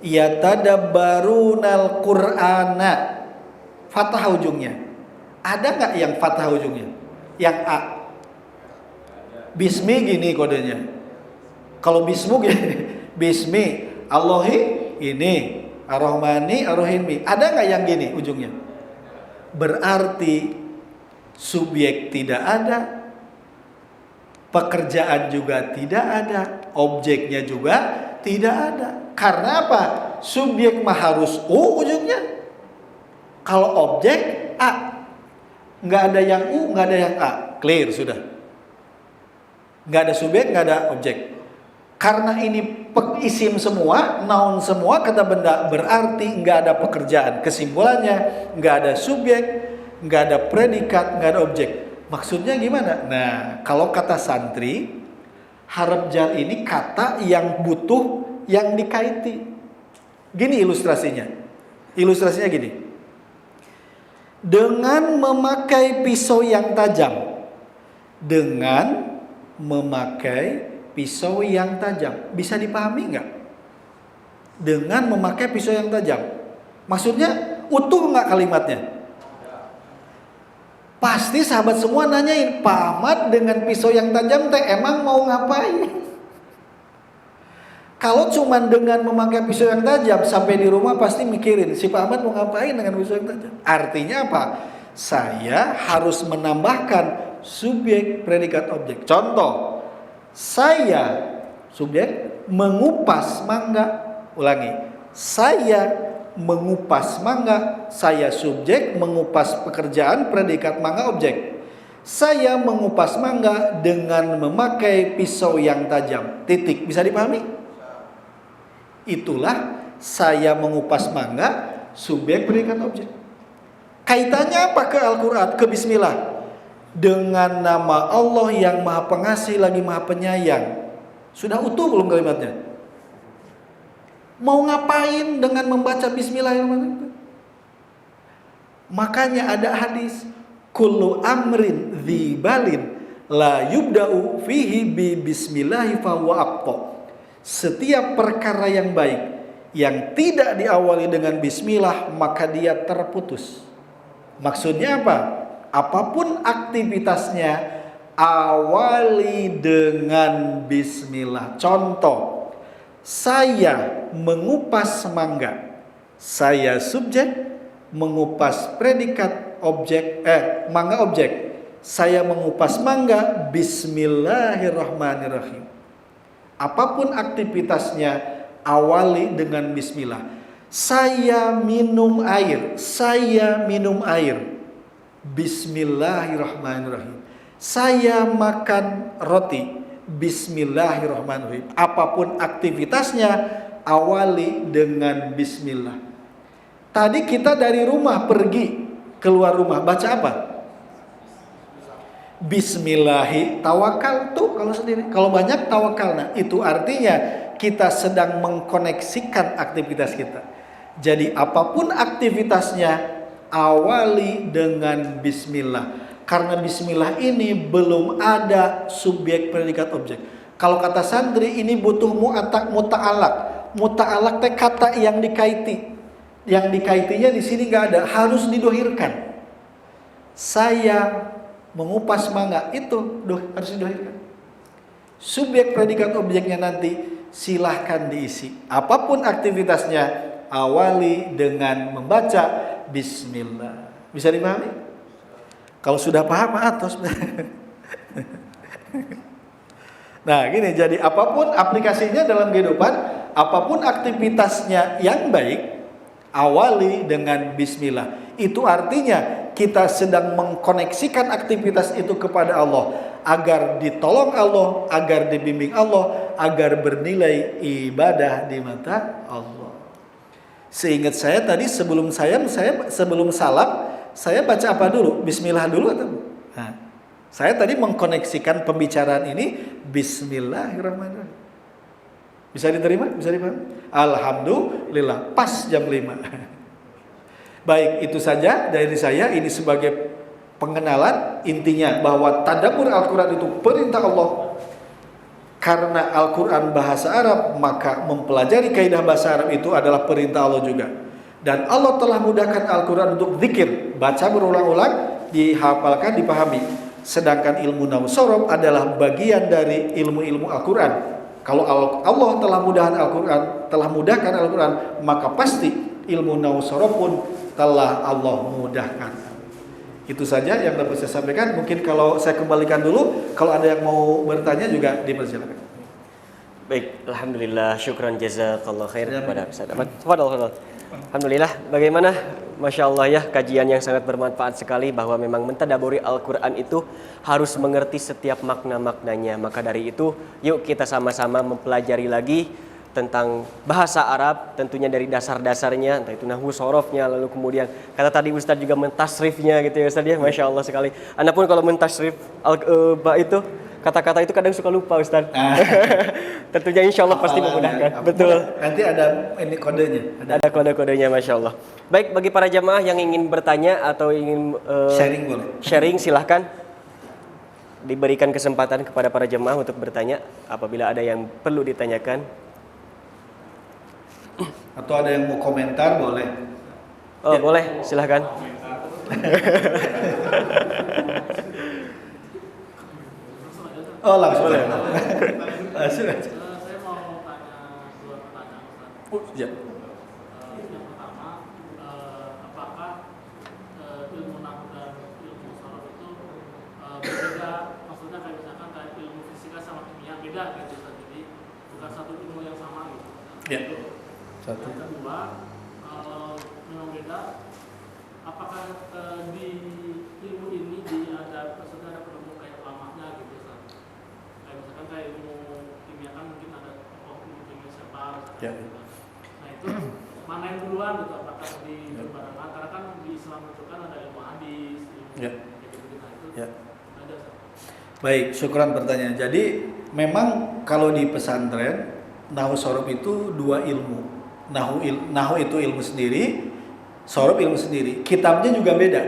ya tadabbarunal Qur'ana, fathah ujungnya. Ada nggak yang fathah ujungnya? Yang a. Bismi gini kodenya. Kalau bismu gini, bismi Allahi ini, Ar-Rahmani, Ar-Rahimi. Ada nggak yang gini ujungnya? Berarti subjek tidak ada, pekerjaan juga tidak ada, objeknya juga tidak ada. Karena apa? Subjek mah harus u ujungnya. Kalau objek a. Nggak ada yang u, nggak ada yang a. Clear sudah. Nggak ada subjek, nggak ada objek. Karena ini isim semua, noun semua, kata benda, berarti nggak ada pekerjaan. Kesimpulannya, nggak ada subjek, nggak ada predikat, nggak ada objek. Maksudnya gimana? Nah, kalau kata santri, harap jal ini kata yang butuh yang dikaiti. Gini ilustrasinya. Ilustrasinya gini. Dengan memakai pisau yang tajam. Dengan memakai pisau yang tajam. Bisa dipahami nggak? Dengan memakai pisau yang tajam. Maksudnya utuh nggak kalimatnya? Pasti sahabat semua nanyain, Pak Ahmad dengan pisau yang tajam teh emang mau ngapain? Kalau cuman dengan memakai pisau yang tajam, sampai di rumah pasti mikirin, si Pak Ahmad mau ngapain dengan pisau yang tajam? Artinya apa? Saya harus menambahkan subjek, predikat, objek. Contoh, saya subjek mengupas mangga. Ulangi, saya mengupas mangga. Saya subjek mengupas pekerjaan, predikat, mangga, objek. Saya mengupas mangga dengan memakai pisau yang tajam. Titik. Bisa dipahami? Itulah saya mengupas mangga, subjek, predikat, objek. Kaitannya apa ke Al-Quran? Ke Bismillah. Dengan nama Allah yang maha pengasih lagi maha penyayang. Sudah utuh belum kalimatnya? Mau ngapain dengan membaca bismillahirrahmanirrahim? Makanya ada hadis, kullu amrin dzibalin la yubda'u fihi bi bismillahi fahuwa aqta. Setiap perkara yang baik yang tidak diawali dengan bismillah maka dia terputus. Maksudnya apa? Apapun aktivitasnya awali dengan bismillah. Contoh, saya mengupas mangga. Saya subjek, mengupas predikat objek, mangga objek. Saya mengupas mangga, bismillahirrahmanirrahim. Apapun aktivitasnya, awali dengan bismillah. Saya minum air, bismillahirrahmanirrahim. Saya makan roti, bismillahirrahmanirrahim. Apapun aktivitasnya, awali dengan bismillah. Tadi kita dari rumah pergi keluar rumah, baca apa? Bismillahi tawakal tuh kalau sendiri. Kalau banyak tawakal. Nah, itu artinya kita sedang mengkoneksikan aktivitas kita. Jadi apapun aktivitasnya awali dengan bismillah. Karena bismillah ini belum ada subjek predikat objek. Kalau kata santri ini butuh muta'alaq. Muta'alaq teh kata yang dikaiti. Yang dikaitinya di sini nggak ada, harus didohirkan. Saya mengupas mangga itu harus didohirkan. Subjek predikat objeknya nanti silahkan diisi. Apapun aktivitasnya awali dengan membaca bismillah. Bisa dipahami? Kalau sudah paham atos. Nah gini, jadi apapun aplikasinya dalam kehidupan, apapun aktivitasnya yang baik, awali dengan bismillah. Itu artinya kita sedang mengkoneksikan aktivitas itu kepada Allah, agar ditolong Allah, agar dibimbing Allah, agar bernilai ibadah di mata Allah. Seingat saya tadi sebelum salam, saya baca apa dulu? Bismillah dulu atau? Nah, saya tadi mengkoneksikan pembicaraan ini bismillahirrahmanirrahim. Bisa diterima? Bisa dipahami? Alhamdulillah, pas jam 5. Baik, itu saja dari saya. Ini sebagai pengenalan. Intinya bahwa tadabbur Al-Quran itu perintah Allah. Karena Al-Quran bahasa Arab, maka mempelajari kaidah bahasa Arab itu adalah perintah Allah juga. Dan Allah telah mudahkan Al-Quran untuk zikir, baca berulang-ulang, dihafalkan, dipahami. Sedangkan ilmu nahwu shorof adalah bagian dari ilmu-ilmu Al-Quran. Kalau Allah telah mudahkan Al-Quran, maka pasti ilmu nahwu shorof pun telah Allah mudahkan. Itu saja yang dapat saya sampaikan. Mungkin kalau saya kembalikan dulu, kalau ada yang mau bertanya juga dipersilakan. Baik, alhamdulillah, syukran jazakallah khair kepada Ustaz Ahmad. Fadhal. Alhamdulillah, bagaimana? Masya Allah ya, kajian yang sangat bermanfaat sekali, bahwa memang mentadaburi Al-Quran itu harus mengerti setiap makna-maknanya. Maka dari itu, yuk kita sama-sama mempelajari lagi tentang bahasa Arab, tentunya dari dasar-dasarnya, entah itu nahwu sorofnya, lalu kemudian kata tadi Ustaz juga mentasrifnya gitu ya Ustaz ya, Masya Allah sekali. Anda pun kalau mentasrif itu kata-kata itu kadang suka lupa Ustaz. Tentunya insya Allah pasti memudahkan. Betul. Nanti ada ini kodenya. Ada kode-kodenya, Masya Allah. Baik, bagi para jamaah yang ingin bertanya atau ingin sharing boleh. Sharing silahkan. Diberikan kesempatan kepada para jamaah untuk bertanya apabila ada yang perlu ditanyakan. Atau ada yang mau komentar boleh. Oh ya. Boleh, silahkan. Oh langsung boleh. Langsung aja. Saya mau tanya dua pertanyaan Ustaz. Ya. Yang pertama, apakah ilmu nahwu dan ilmu shorof itu berbeda? Maksudnya kayak misalkan kayak ilmu fisika sama kimia beda gitu Ustaz. Jadi bukan satu ilmu yang sama gitu. Ya. Satu. Yang kedua, kalau memang beda, apakah di ilmu ini maksudnya ada penemu kayak lamanya gitu Ustaz? Kayak misalkan kayak ilmu kimia kan mungkin ada ilmu kimia siapa Ya. gitu. Nah itu mana yang duluan gitu? Apakah di berbarengan? Karena kan di Islam itu kan ada ilmu hadis, ilmu Ya. gitu. Nah itu Ya. ada Ustaz. Baik, syukran pertanyaan. Jadi memang kalau di pesantren nahwu shorof itu dua ilmu. Nahu itu ilmu sendiri, sorof ilmu sendiri. Kitabnya juga beda.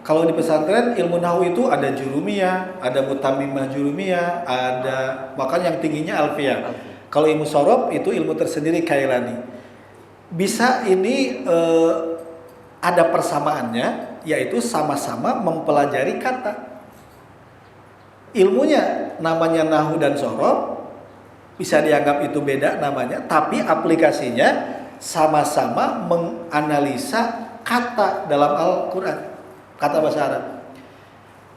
Kalau di pesantren ilmu nahu itu ada jurumiyah, ada mutamimah jurumiyah, ada bahkan yang tingginya alfiyah. Kalau ilmu sorof itu ilmu tersendiri kailani. Bisa ini ada persamaannya, yaitu sama-sama mempelajari kata. Ilmunya namanya nahu dan sorof, bisa dianggap itu beda namanya, tapi aplikasinya sama-sama menganalisa kata dalam Al-Quran, kata bahasa Arab.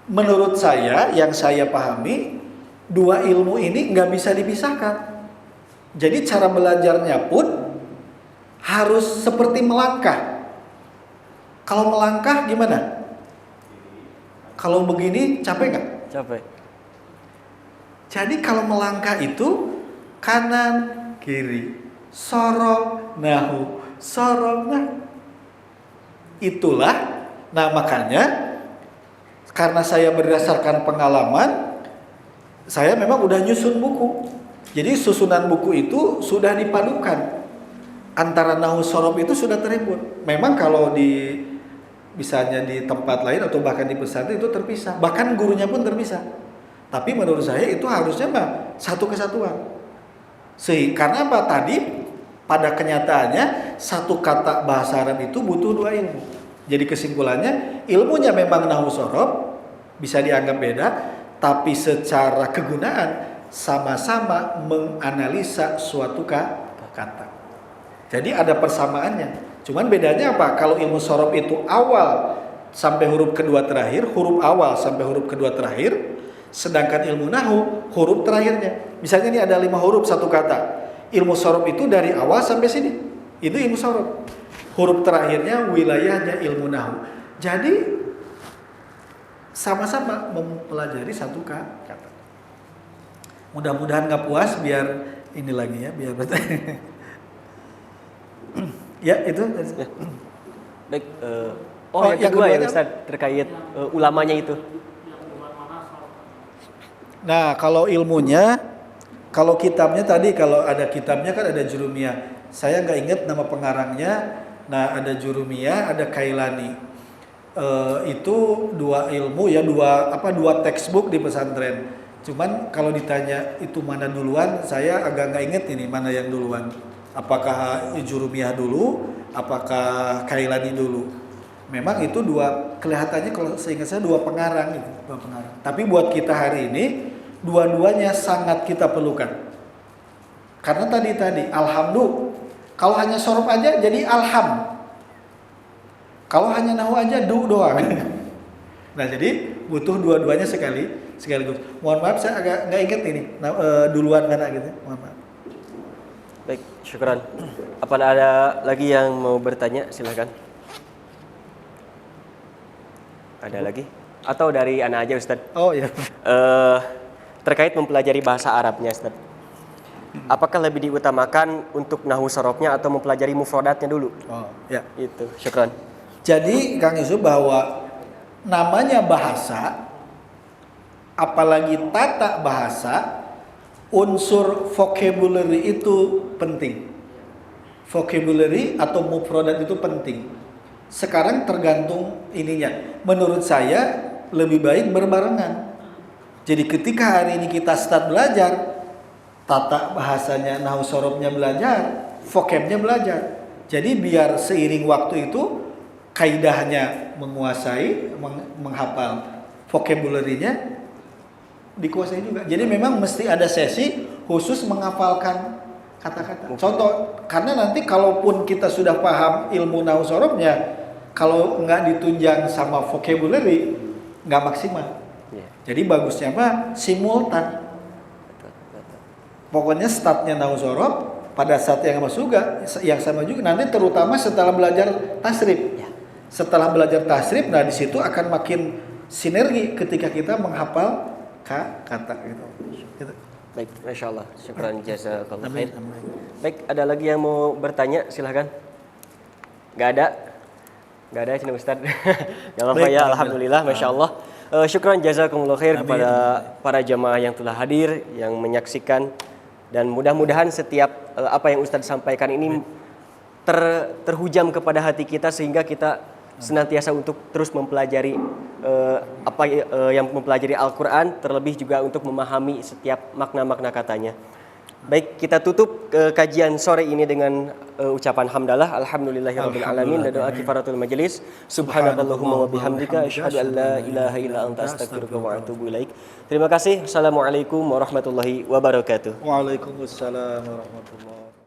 Menurut saya, yang saya pahami, dua ilmu ini nggak bisa dipisahkan. Jadi cara belajarnya pun harus seperti melangkah. Kalau melangkah gimana? Kalau begini capek nggak? Capek. Jadi kalau melangkah itu kanan, kiri, sorong, nahu, sorong, nahu. Itulah, nah makanya karena saya berdasarkan pengalaman, saya memang udah nyusun buku. Jadi susunan buku itu sudah dipadukan. Antara nahu sorof itu sudah terimbun. Memang kalau di misalnya di tempat lain atau bahkan di pesantren itu terpisah. Bahkan gurunya pun terpisah. Tapi menurut saya itu harusnya mah satu kesatuan. Karena apa? Tadi pada kenyataannya satu kata bahasa Arab itu butuh dua ilmu. Jadi kesimpulannya ilmunya memang nahu sorof bisa dianggap beda, tapi secara kegunaan sama-sama menganalisa suatu kata. Jadi ada persamaannya. Cuman bedanya apa? Kalau ilmu sorof itu awal sampai huruf kedua terakhir, huruf awal sampai huruf kedua terakhir. Sedangkan ilmu nahu huruf terakhirnya. Misalnya ini ada 5 huruf satu kata. Ilmu sorof itu dari awal sampai sini. Itu ilmu sorof. Huruf terakhirnya wilayahnya ilmu nahu. Jadi sama-sama mempelajari satu kata. Mudah-mudahan nggak puas biar ini lagi ya, biar bertanya. Ya itu. Ya. Baik. Yang kedua ya Ustaz terkait ulamanya itu. Nah, kalau ilmunya, kalau kitabnya tadi, kalau ada kitabnya kan ada jurumiyah. Saya nggak ingat nama pengarangnya. Nah, ada jurumiyah, ada kailani. Itu dua ilmu ya, dua textbook di pesantren. Cuman kalau ditanya itu mana duluan, saya agak nggak inget ini mana yang duluan. Apakah jurumiyah dulu, apakah kailani dulu? Memang itu kelihatannya kalau seingat saya dua pengarang gitu, dua pengarang. Tapi buat kita hari ini dua-duanya sangat kita perlukan. Karena tadi alhamdulillah. Kalau hanya sorof aja jadi alham. Kalau hanya nahu aja doang. Nah jadi butuh dua-duanya sekaligus. Mohon maaf saya agak nggak inget ini duluan mana gitu. Mohon maaf. Baik, syukran. Apa ada lagi yang mau bertanya? Silakan. Ada lagi? Atau dari anak aja Ustaz? Oh iya. Terkait mempelajari bahasa Arabnya Ustaz. Apakah lebih diutamakan untuk nahu sorofnya atau mempelajari mufradatnya dulu? Oh ya. Itu, syukran. Jadi Kang Yusuf bahwa namanya bahasa, apalagi tata bahasa, unsur vocabulary itu penting. Vocabulary atau mufradat itu penting. Sekarang tergantung ininya. Menurut saya lebih baik berbarengan. Jadi ketika hari ini kita start belajar, tata bahasanya, nahu sorofnya belajar, vocabnya belajar. Jadi biar seiring waktu itu kaidahnya menguasai, menghafal, vocabulary-nya dikuasai juga. Jadi memang mesti ada sesi khusus menghafalkan kata-kata. Contoh, karena nanti kalaupun kita sudah paham ilmu nahu sorofnya, kalau nggak ditunjang sama vocabulary, nggak maksimal. Jadi bagusnya apa? Simultan. Pokoknya startnya nahu sorof pada saat yang sama juga. Nanti terutama setelah belajar tasrif. Setelah belajar tasrif, nah di situ akan makin sinergi ketika kita menghafal kata gitu. Baik, masya Allah. Syukran jazakallah khair. Baik, ada lagi yang mau bertanya? Silahkan. Gak ada? Gak ada sini Ustaz. Gak apa-apa ya, alhamdulillah, masya Allah. Syukran jazakumullah khair kepada para jamaah yang telah hadir, yang menyaksikan, dan mudah-mudahan setiap apa yang Ustaz sampaikan ini terhujam kepada hati kita sehingga kita senantiasa untuk terus mempelajari yang mempelajari Al-Qur'an, terlebih juga untuk memahami setiap makna-makna katanya. Baik, kita tutup kajian sore ini dengan ucapan hamdalah, alhamdulillahirabbil alamin, dan doa kifaratul majelis. Subhanakallahumma wa bihamdika asyhadu an la ilaha illa anta astaghfiruka wa atubu ilaik. Terima kasih. Assalamualaikum warahmatullahi wabarakatuh. Waalaikumsalam warahmatullahi wabarakatuh.